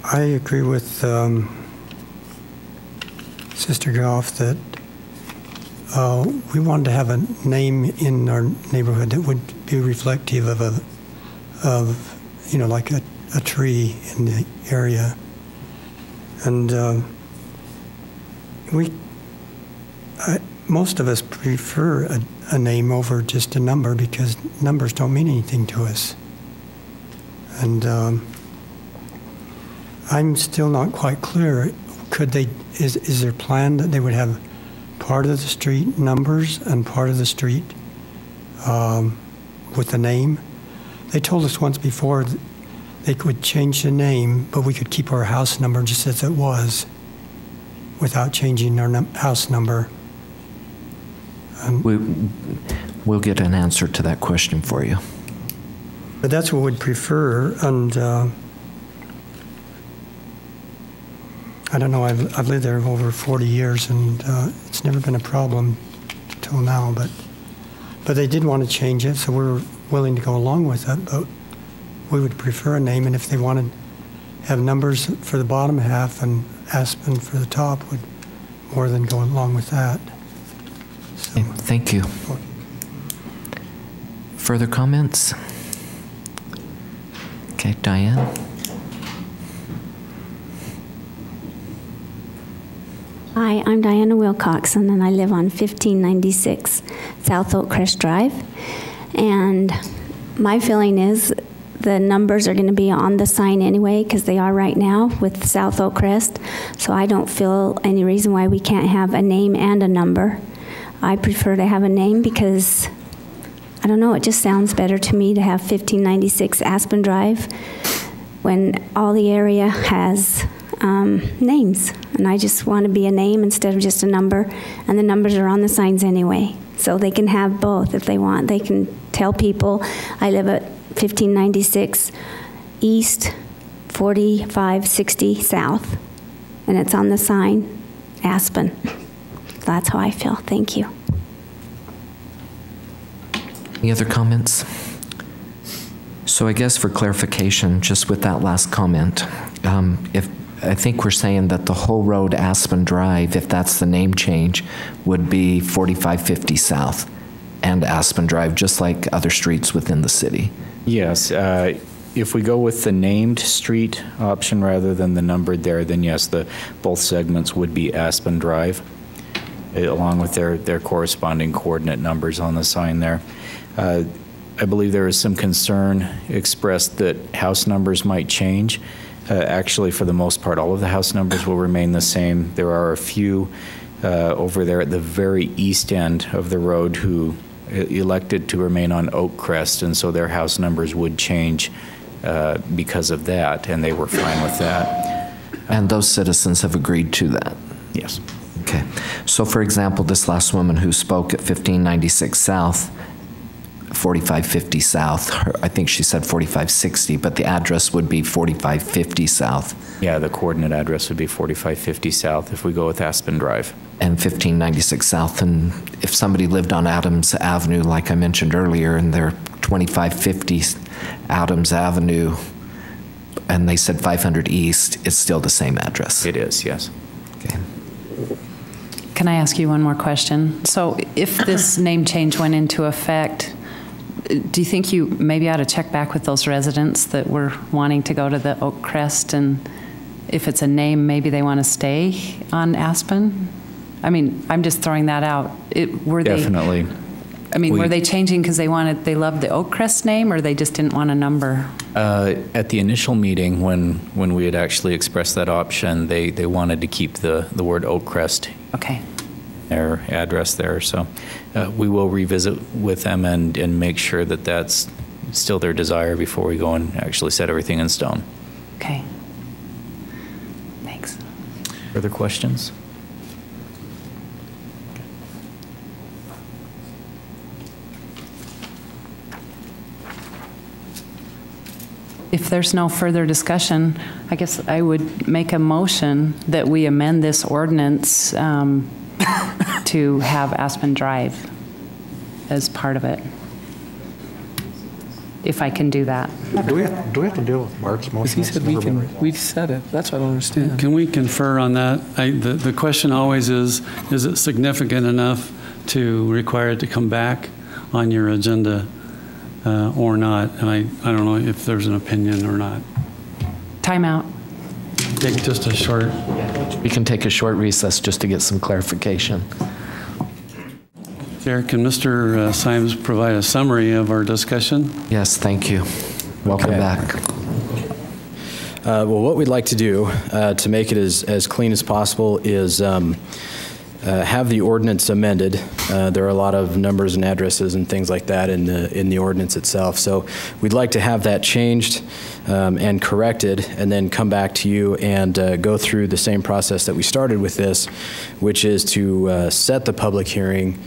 I agree with Sister Goff that we wanted to have a name in our neighborhood that would be reflective of like a tree in the area, and most of us prefer a name over just a number because numbers don't mean anything to us. And I'm still not quite clear. Is there a plan that they would have part of the street numbers and part of the street with the name? They told us once before that they could change the name, but we could keep our house number just as it was without changing our house number. We'll get an answer to that question for you. But that's what we'd prefer, and I don't know, I've lived there over 40 years, and it's never been a problem till now, but they did want to change it, so we're willing to go along with it, but we would prefer a name, and if they wanted to have numbers for the bottom half and Aspen for the top, would more than go along with that. So. Thank you. Further comments? Okay, Diane. Hi, I'm Diana Wilcoxon, and I live on 1596 South Oakcrest Drive. And my feeling is the numbers are going to be on the sign anyway, because they are right now with South Oakcrest. So I don't feel any reason why we can't have a name and a number. I prefer to have a name because, I don't know, it just sounds better to me to have 1596 Aspen Drive when all the area has names. And I just want to be a name instead of just a number. And the numbers are on the signs anyway. So they can have both if they want. They can tell people, I live at 1596 East, 4560 South. And it's on the sign, Aspen. That's how I feel. Thank you. Any other comments? So I guess for clarification, just with that last comment, if I think we're saying that the whole road Aspen Drive, if that's the name change, would be 4550 South and Aspen Drive, just like other streets within the city. Yes. If we go with the named street option rather than the numbered there, then yes, both segments would be Aspen Drive, along with their corresponding coordinate numbers on the sign there. I believe there is some concern expressed that house numbers might change. Actually, for the most part, all of the house numbers will remain the same. There are a few over there at the very east end of the road who elected to remain on Oak Crest, and so their house numbers would change because of that, and they were fine with that. And those citizens have agreed to that? Yes. Okay. So, for example, this last woman who spoke at 1596 South, 4550 South, I think she said 4560, but the address would be 4550 South. Yeah, the coordinate address would be 4550 South if we go with Aspen Drive. And 1596 South, and if somebody lived on Adams Avenue, like I mentioned earlier, and they're 2550 Adams Avenue, and they said 500 East, it's still the same address? It is, yes. Okay. Can I ask you one more question? So if this name change went into effect, do you think you maybe ought to check back with those residents that were wanting to go to the Oak Crest, and if it's a name, maybe they want to stay on Aspen? I mean, I'm just throwing that out. Definitely. Were they changing because they loved the Oak Crest name, or they just didn't want a number? At the initial meeting, when we had actually expressed that option, they wanted to keep the word Oak Crest. Okay. Their address there, so we will revisit with them and make sure that that's still their desire before we go and actually set everything in stone. Okay. Thanks. Further questions? If there's no further discussion, I guess I would make a motion that we amend this ordinance to have Aspen Drive as part of it, if I can do that. Do we have to deal with Mark's motion? He said we said it. That's what I don't understand. Can we confer on that? The question always is it significant enough to require it to come back on your agenda or not? And I don't know if there's an opinion or not. Time out. Take just a short. We can take a short recess just to get some clarification. Chair, can Mr. Symes provide a summary of our discussion? Yes, thank you. Welcome back. Well, what we'd like to do to make it as clean as possible is have the ordinance amended. There are a lot of numbers and addresses and things like that in the ordinance itself. So we'd like to have that changed and corrected, and then come back to you and go through the same process that we started with this, which is to set the public hearing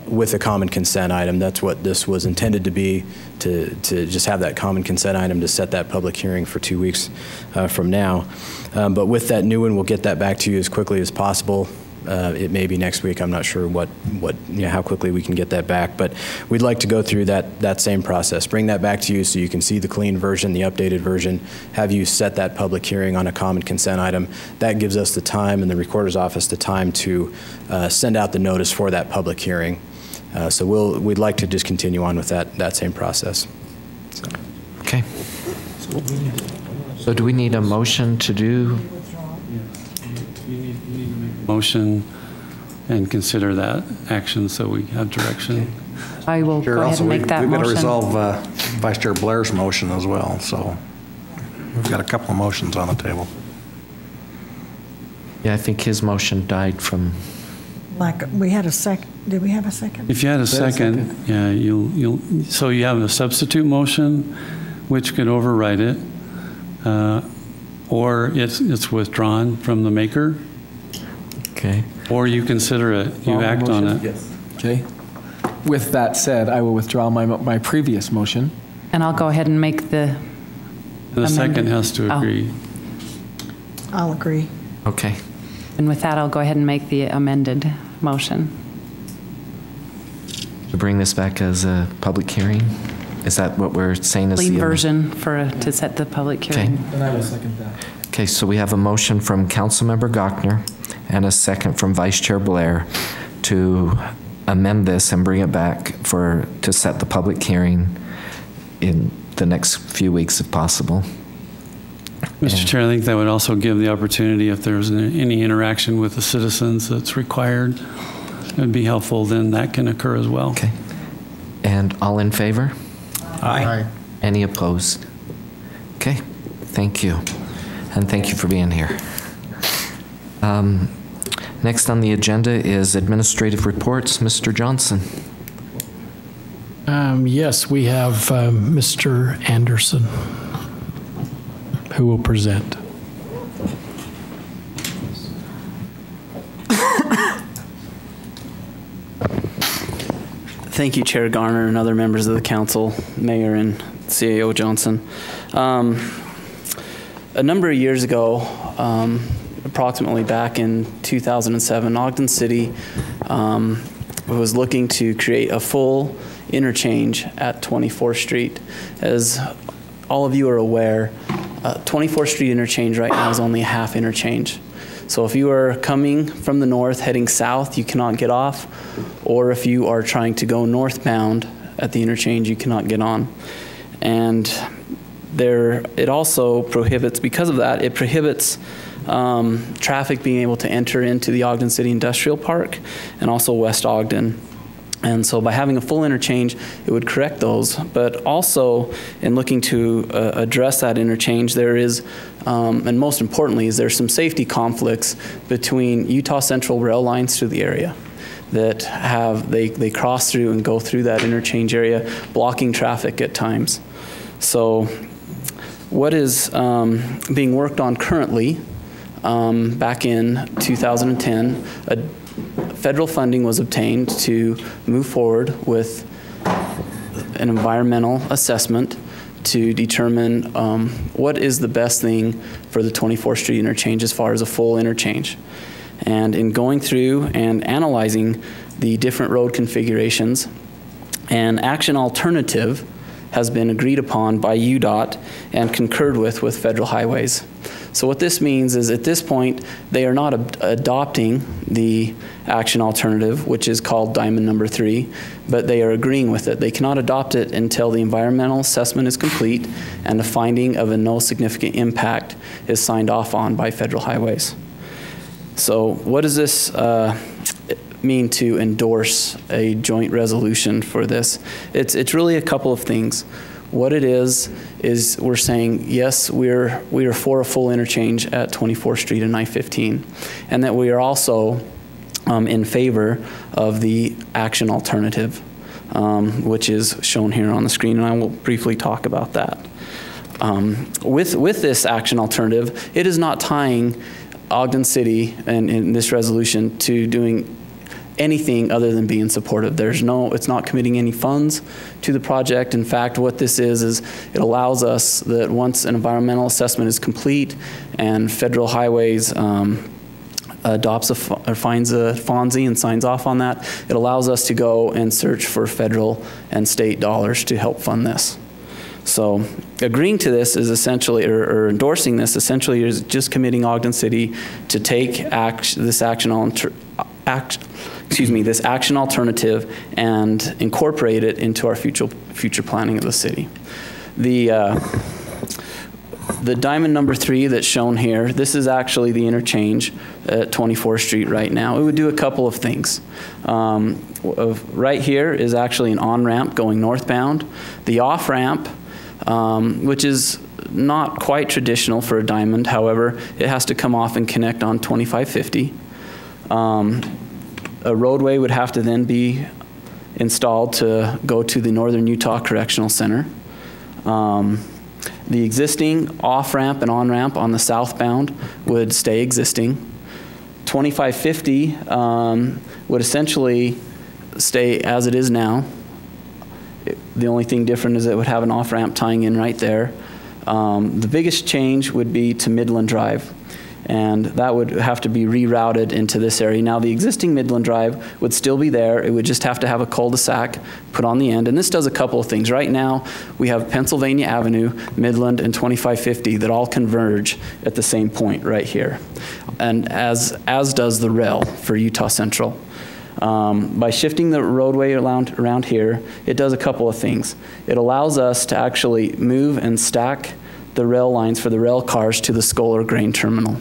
with a common consent item. That's what this was intended to be, to just have that common consent item to set that public hearing for 2 weeks from now. But with that new one, we'll get that back to you as quickly as possible. It may be next week. I'm not sure how quickly we can get that back, but we'd like to go through that same process, bring that back to you so you can see the clean version, the updated version, have you set that public hearing on a common consent item. That gives us the time, and the recorder's office the time to send out the notice for that public hearing. So we'd like to just continue on with that same process. So. Okay. So do we need a motion to do? Motion and consider that action so we have direction. I will go ahead and make that motion. We've got to resolve Vice Chair Blair's motion as well, so we've got a couple of motions on the table. Yeah, I think his motion died from... We had a second. Did we have a second? If you had a second, yeah, so you have a substitute motion, which could override it, or it's withdrawn from the maker. Okay. Or you consider it, you act on it. Yes. Okay. With that said, I will withdraw my previous motion. And I'll go ahead and make the second has to agree. I'll agree. Okay. And with that, I'll go ahead and make the amended motion. To bring this back as a public hearing? Is that what we're saying is Clean version to set the public hearing. And I will second that. Okay, so we have a motion from Councilmember Gochner and a second from Vice Chair Blair to amend this and bring it back to set the public hearing in the next few weeks if possible. Mr. Chair, I think that would also give the opportunity, if there's any interaction with the citizens that's required, it would be helpful, then that can occur as well. Okay. And all in favor? Aye. Any opposed? Okay, thank you. And thank you for being here. Next on the agenda is administrative reports. Mr. Johnson. Yes, we have Mr. Anderson who will present. Thank you, Chair Garner and other members of the council, Mayor and CAO Johnson. A number of years ago, approximately back in 2007, Ogden City was looking to create a full interchange at 24th Street. As all of you are aware, 24th Street interchange right now is only a half interchange. So if you are coming from the north heading south, you cannot get off, or if you are trying to go northbound at the interchange, you cannot get on. And it also prohibits, because of that, it prohibits traffic being able to enter into the Ogden City Industrial Park and also West Ogden. And so by having a full interchange, it would correct those. But also, in looking to address that interchange, there is, and most importantly, is there's some safety conflicts between Utah Central rail lines through the area that they cross through and go through that interchange area, blocking traffic at times. So what is being worked on currently, back in 2010, federal funding was obtained to move forward with an environmental assessment to determine what is the best thing for the 24th Street interchange as far as a full interchange. And in going through and analyzing the different road configurations, an action alternative has been agreed upon by UDOT and concurred with Federal Highways. So what this means is at this point, they are not adopting the action alternative, which is called Diamond Number 3, but they are agreeing with it. They cannot adopt it until the environmental assessment is complete and the finding of a no significant impact is signed off on by Federal Highways. So what does this mean to endorse a joint resolution for this? It's really a couple of things. What it is we're saying, yes, we are for a full interchange at 24th Street and I-15, and that we are also in favor of the action alternative, which is shown here on the screen, and I will briefly talk about that. With this action alternative, it is not tying Ogden City and in this resolution to doing anything other than being supportive. It's not committing any funds to the project. In fact, what this is it allows us that once an environmental assessment is complete and Federal Highways adopts or finds a FONSI and signs off on that, it allows us to go and search for federal and state dollars to help fund this. So agreeing to this is essentially, or endorsing this essentially is just committing Ogden City to take this action alternative and incorporate it into our future planning of the city. The Diamond Number 3 that's shown here, this is actually the interchange at 24th Street right now. It would do a couple of things. Right here is actually an on-ramp going northbound. The off-ramp, which is not quite traditional for a diamond, however, it has to come off and connect on 2550. A roadway would have to then be installed to go to the Northern Utah Correctional Center. The existing off-ramp and on-ramp on the southbound would stay existing. 2550 would essentially stay as it is now. The only thing different is it would have an off-ramp tying in right there. The biggest change would be to Midland Drive, and that would have to be rerouted into this area. Now, the existing Midland Drive would still be there. It would just have to have a cul-de-sac put on the end, and this does a couple of things. Right now, we have Pennsylvania Avenue, Midland, and 2550 that all converge at the same point right here, and as does the rail for Utah Central. By shifting the roadway around here, it does a couple of things. It allows us to actually move and stack the rail lines for the rail cars to the Scholar Grain Terminal.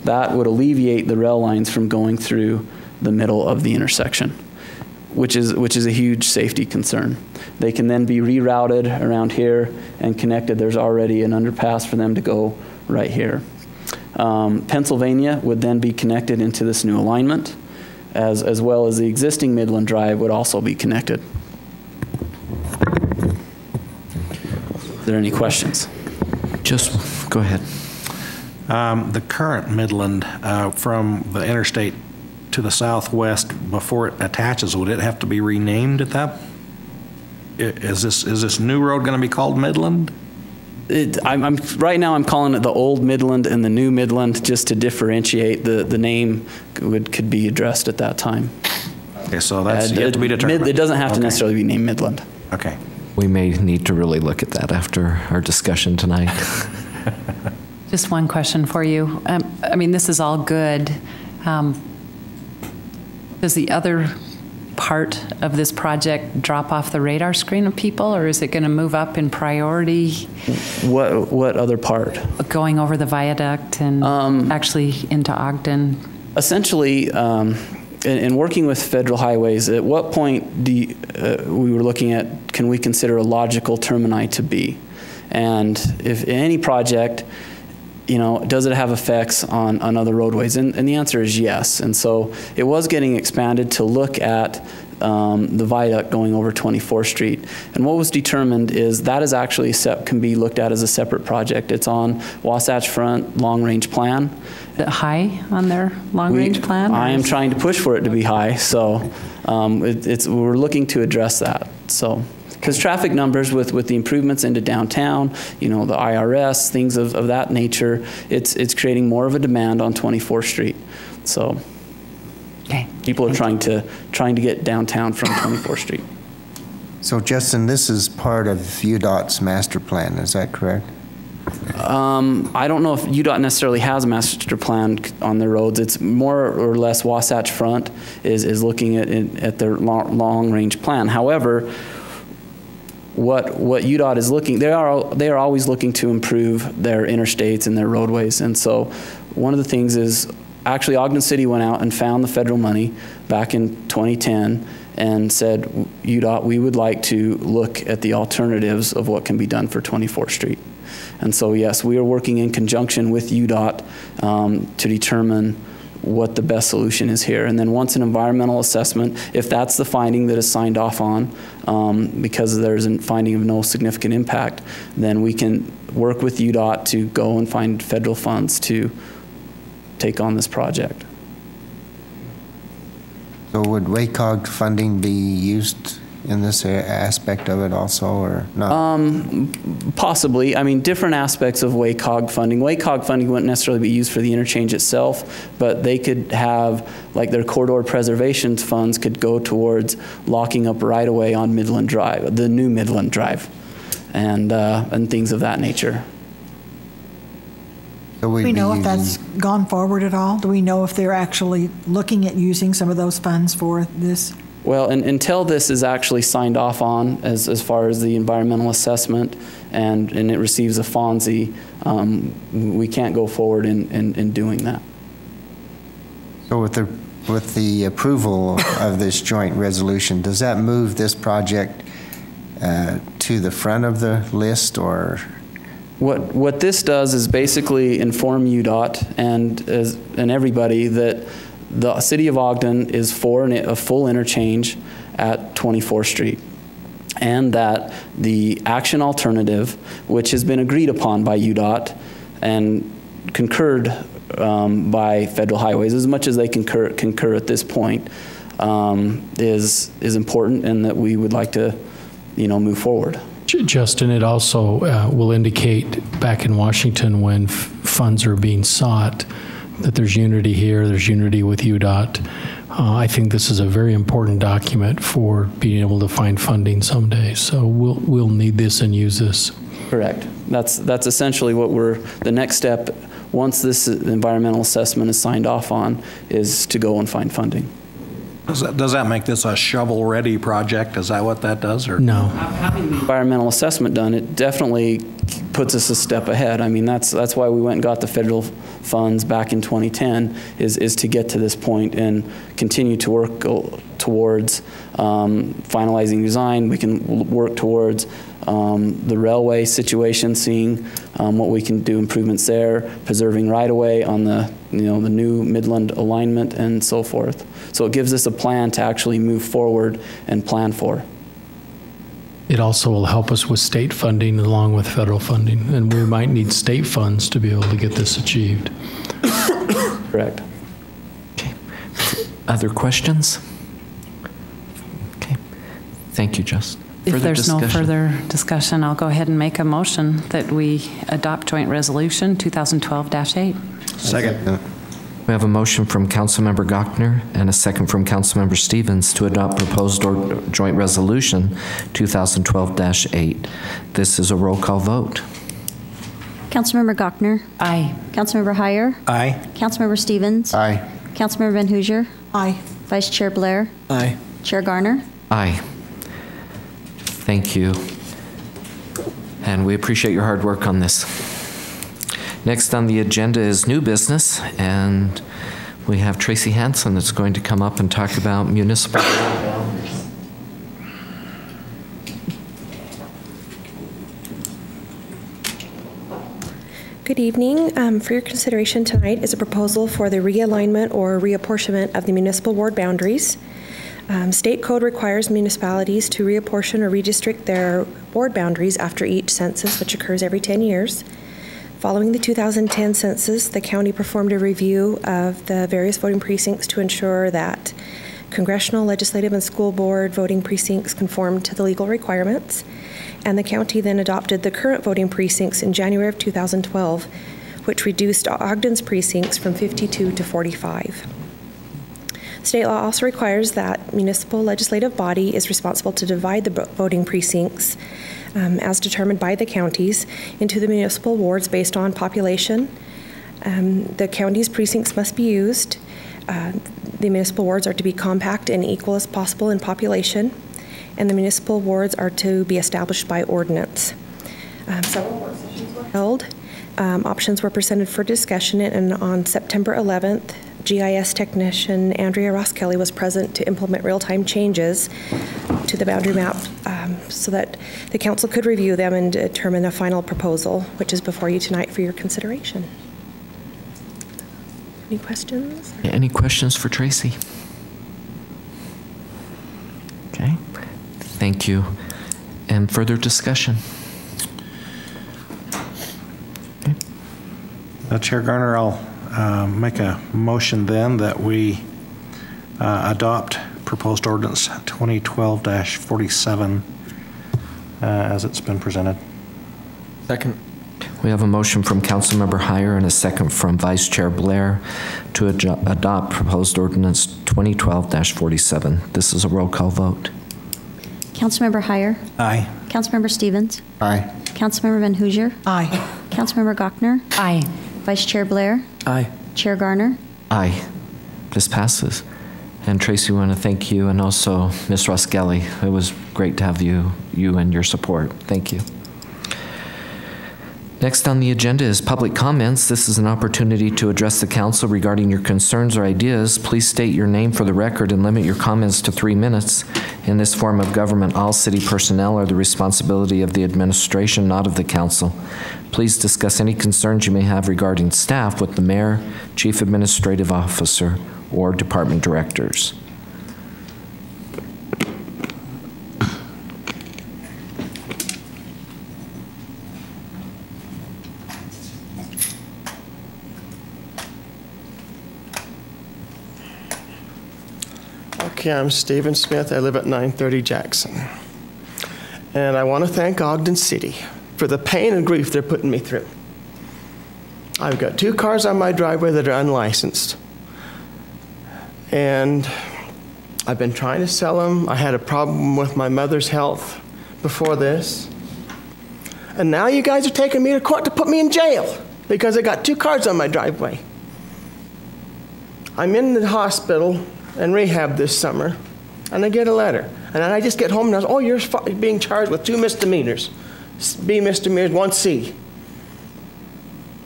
That would alleviate the rail lines from going through the middle of the intersection. which is a huge safety concern. They can then be rerouted around here and connected. There's already an underpass for them to go right here. Pennsylvania would then be connected into this new alignment, as well as the existing Midland Drive would also be connected. Are there any questions? Just go ahead. The current Midland from the interstate to the southwest before it attaches, would it have to be renamed at that? Is this new road going to be called Midland? Right now I'm calling it the old Midland and the new Midland, just to differentiate. The name could be addressed at that time. Okay, so that's yet to be determined. It doesn't have to necessarily be named Midland. Okay. We may need to really look at that after our discussion tonight. Just one question for you. I mean, this is all good. Does the other part of this project drop off the radar screen of people, or is it going to move up in priority? What other part? Going over the viaduct and actually into Ogden? Essentially, in working with federal highways, at what point we were looking at, can we consider a logical termini to be? And if any project, does it have effects on other roadways? And the answer is yes. And so it was getting expanded to look at the viaduct going over 24th Street. And what was determined is that is actually can be looked at as a separate project. It's on Wasatch Front long-range plan. Is it high on their long-range plan? I am trying to push for it to be high. So we're looking to address that. So. Because traffic numbers with the improvements into downtown, the IRS, things of that nature, it's creating more of a demand on 24th Street. So people are trying to get downtown from 24th Street. So Justin, this is part of UDOT's master plan, is that correct? I don't know if UDOT necessarily has a master plan on their roads. It's more or less Wasatch Front is looking at their long-range plan. However, what UDOT is looking, they are always looking to improve their interstates and their roadways. And so one of the things is, actually Ogden City went out and found the federal money back in 2010 and said, UDOT, we would like to look at the alternatives of what can be done for 24th Street. And so yes, we are working in conjunction with UDOT to determine what the best solution is here. And then once an environmental assessment, if that's the finding that is signed off on, because there's a finding of no significant impact, then we can work with UDOT to go and find federal funds to take on this project. So would WACOG funding be used in this aspect of it also, or not? Possibly. I mean, different aspects of WACOG funding. WACOG funding wouldn't necessarily be used for the interchange itself, but they could have, like their corridor preservation funds could go towards locking up right-of-way on Midland Drive, the new Midland Drive, and things of that nature. Do we know if that's gone forward at all? Do we know if they're actually looking at using some of those funds for this? Well, until this is actually signed off on as far as the environmental assessment and it receives a FONSI, we can't go forward in doing that. So with the approval of this joint resolution, does that move this project to the front of the list, or? What this does is basically inform UDOT and everybody that the City of Ogden is for a full interchange at 24th Street, and that the action alternative, which has been agreed upon by UDOT and concurred by Federal Highways, as much as they concur at this point, is important, and that we would like to, move forward. Justin, it also will indicate back in Washington when funds are being sought that there's unity here, there's unity with UDOT. I think this is a very important document for being able to find funding someday. So we'll need this and use this. Correct. That's essentially what the next step, once this environmental assessment is signed off on, is to go and find funding. Does that make this a shovel-ready project? Is that what that does? Or? No. Having the environmental assessment done, it definitely puts us a step ahead. I mean, that's why we went and got the federal funds back in 2010, is to get to this point and continue to work towards finalizing design. We can work towards the railway situation, seeing what we can do improvements there, preserving right-of-way on the the new Midland alignment and so forth. So it gives us a plan to actually move forward and plan for. It also will help us with state funding along with federal funding, and we might need state funds to be able to get this achieved. Correct. Okay. Other questions? Okay. Thank you, Justin. If there's no further discussion, I'll go ahead and make a motion that we adopt Joint Resolution 2012-8. Second. We have a motion from Councilmember Gochner and a second from Councilmember Stevens to adopt proposed Joint Resolution 2012-8. This is a roll call vote. Councilmember Gochner? Aye. Councilmember Heyer? Aye. Councilmember Stevens? Aye. Councilmember Van Hoosier? Aye. Vice Chair Blair? Aye. Chair Garner? Aye. Thank you. And we appreciate your hard work on this. Next on the agenda is new business, and we have Tracy Hansen that's going to come up and talk about municipal boundaries. Good evening. For your consideration tonight is a proposal for the realignment or reapportionment of the municipal ward boundaries. State code requires municipalities to reapportion or redistrict their ward boundaries after each census, which occurs every 10 years. Following the 2010 census, the county performed a review of the various voting precincts to ensure that congressional, legislative, and school board voting precincts conformed to the legal requirements. And the county then adopted the current voting precincts in January of 2012, which reduced Ogden's precincts from 52 to 45. State law also requires that municipal legislative body is responsible to divide the voting precincts as determined by the counties into the municipal wards based on population. The county's precincts must be used. The municipal wards are to be compact and equal as possible in population, and the municipal wards are to be established by ordinance. Several work sessions were held. Options were presented for discussion, and on September 11th, GIS technician Andrea Ross Kelly was present to implement real-time changes to the boundary map so that the council could review them and determine a final proposal, which is before you tonight for your consideration. Any questions? Any questions for Tracy? Okay. Thank you. And further discussion? Chair Garner, I'll make a motion then that we adopt proposed ordinance 2012-47 as it's been presented. Second. We have a motion from Councilmember Heyer and a second from Vice Chair Blair to adopt proposed ordinance 2012-47. This is a roll call vote. Councilmember Heyer? Aye. Councilmember Stevens? Aye. Councilmember Van Hoosier? Aye. Councilmember Gochner? Aye. Vice Chair Blair? Aye. Chair Garner? Aye. This passes. And Tracy, we want to thank you, and also Ms. Roskelly. It was great to have you and your support. Thank you. Next on the agenda is public comments. This is an opportunity to address the council regarding your concerns or ideas. Please state your name for the record and limit your comments to 3 minutes. In this form of government, all city personnel are the responsibility of the administration, not of the council. Please discuss any concerns you may have regarding staff with the mayor, chief administrative officer, or department directors. Okay, I'm Stephen Smith. I live at 930 Jackson. And I want to thank Ogden City for the pain and grief they're putting me through. I've got 2 cars on my driveway that are unlicensed. And I've been trying to sell them. I had a problem with my mother's health before this. And now you guys are taking me to court to put me in jail because I got 2 cars on my driveway. I'm in the hospital and rehab this summer, and I get a letter. And I just get home and I was, oh, you're being charged with 2 misdemeanors. B misdemeanors, 1 C.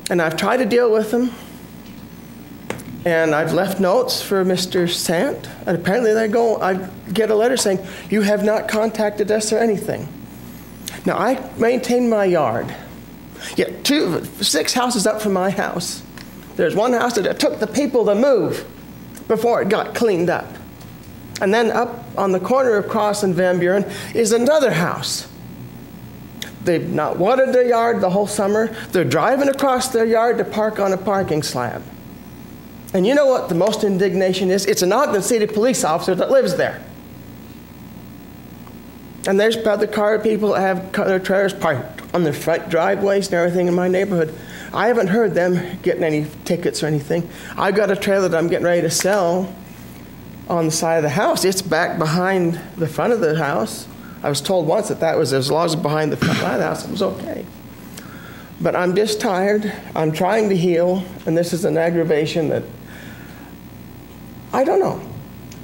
And I've tried to deal with them. And I've left notes for Mr. Sant. And apparently I get a letter saying, you have not contacted us or anything. Now, I maintain my yard. Yet 6 houses up from my house, there's one house that it took the people to move before it got cleaned up. And then up on the corner of Cross and Van Buren is another house. They've not watered their yard the whole summer. They're driving across their yard to park on a parking slab. And you know what the most indignation is? It's an Ogden City police officer that lives there. And there's other car people that have their trailers parked on their front driveways and everything in my neighborhood. I haven't heard them getting any tickets or anything. I've got a trailer that I'm getting ready to sell on the side of the house. It's back behind the front of the house. I was told once that was, as long as it's behind the front of the house, it was okay. But I'm just tired. I'm trying to heal, and this is an aggravation that, I don't know.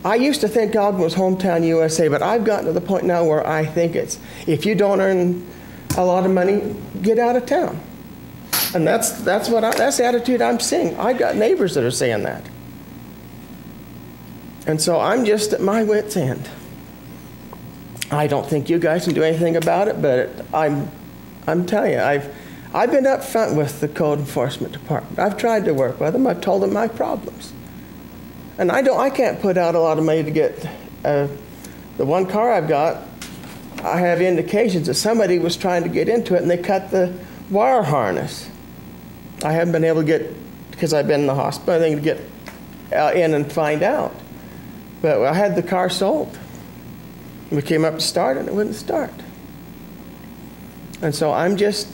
I used to think Ogden was hometown USA, but I've gotten to the point now where I think it's, if you don't earn a lot of money, get out of town. And that's the attitude I'm seeing. I got neighbors that are saying that. And so I'm just at my wit's end. I don't think you guys can do anything about it, but I'm telling you, I've been up front with the code enforcement department. I've tried to work with them. I've told them my problems. And I can't put out a lot of money to get the one car I've got. I have indications that somebody was trying to get into it and they cut the wire harness. I haven't been able to get, because I've been in the hospital, I think to get in and find out. But I had the car sold. We came up to start it and it wouldn't start. And so I'm just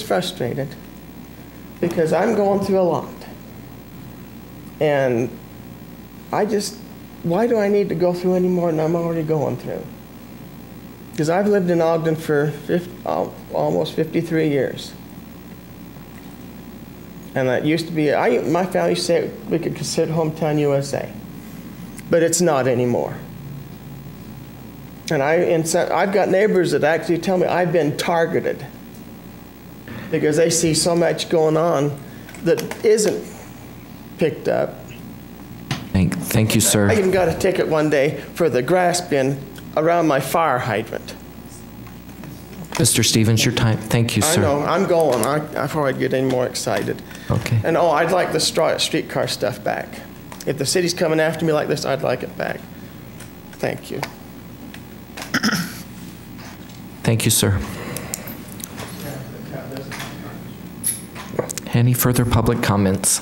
frustrated because I'm going through a lot. And why do I need to go through any more than I'm already going through? Because I've lived in Ogden for almost 53 years. And that used to be, my family used to say we could consider hometown USA. But it's not anymore. And I've got neighbors that actually tell me I've been targeted because they see so much going on that isn't picked up. Thank you, sir. I even got a ticket one day for the grass bin around my fire hydrant. Mr. Stevens, your time. Thank you, sir. I know. I'm going. Before I get any more excited. Okay. And I'd like the streetcar stuff back. If the city's coming after me like this, I'd like it back. Thank you. Thank you, sir. Any further public comments?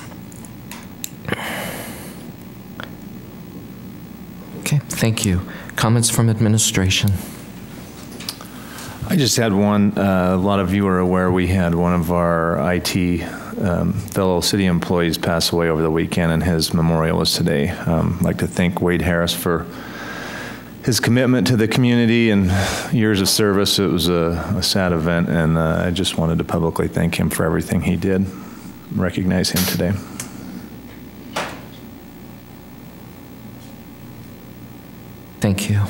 Okay, thank you. Comments from administration? I just had one. A lot of you are aware we had one of our IT fellow city employees pass away over the weekend, and his memorial was today. I'd like to thank Wade Harris for his commitment to the community and years of service. It was a sad event, and I just wanted to publicly thank him for everything he did. Recognize him today. Thank you.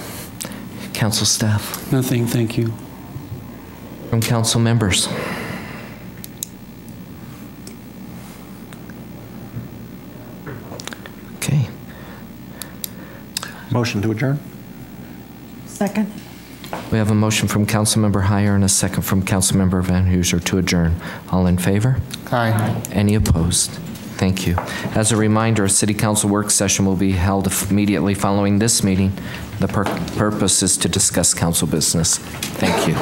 Council staff? Nothing, thank you. From council members? Okay. Motion to adjourn? Second. We have a motion from Councilmember Heyer and a second from Councilmember Van Hooser to adjourn. All in favor? Aye. Any opposed? Thank you. As a reminder, a City Council work session will be held immediately following this meeting. The purpose is to discuss council business. Thank you.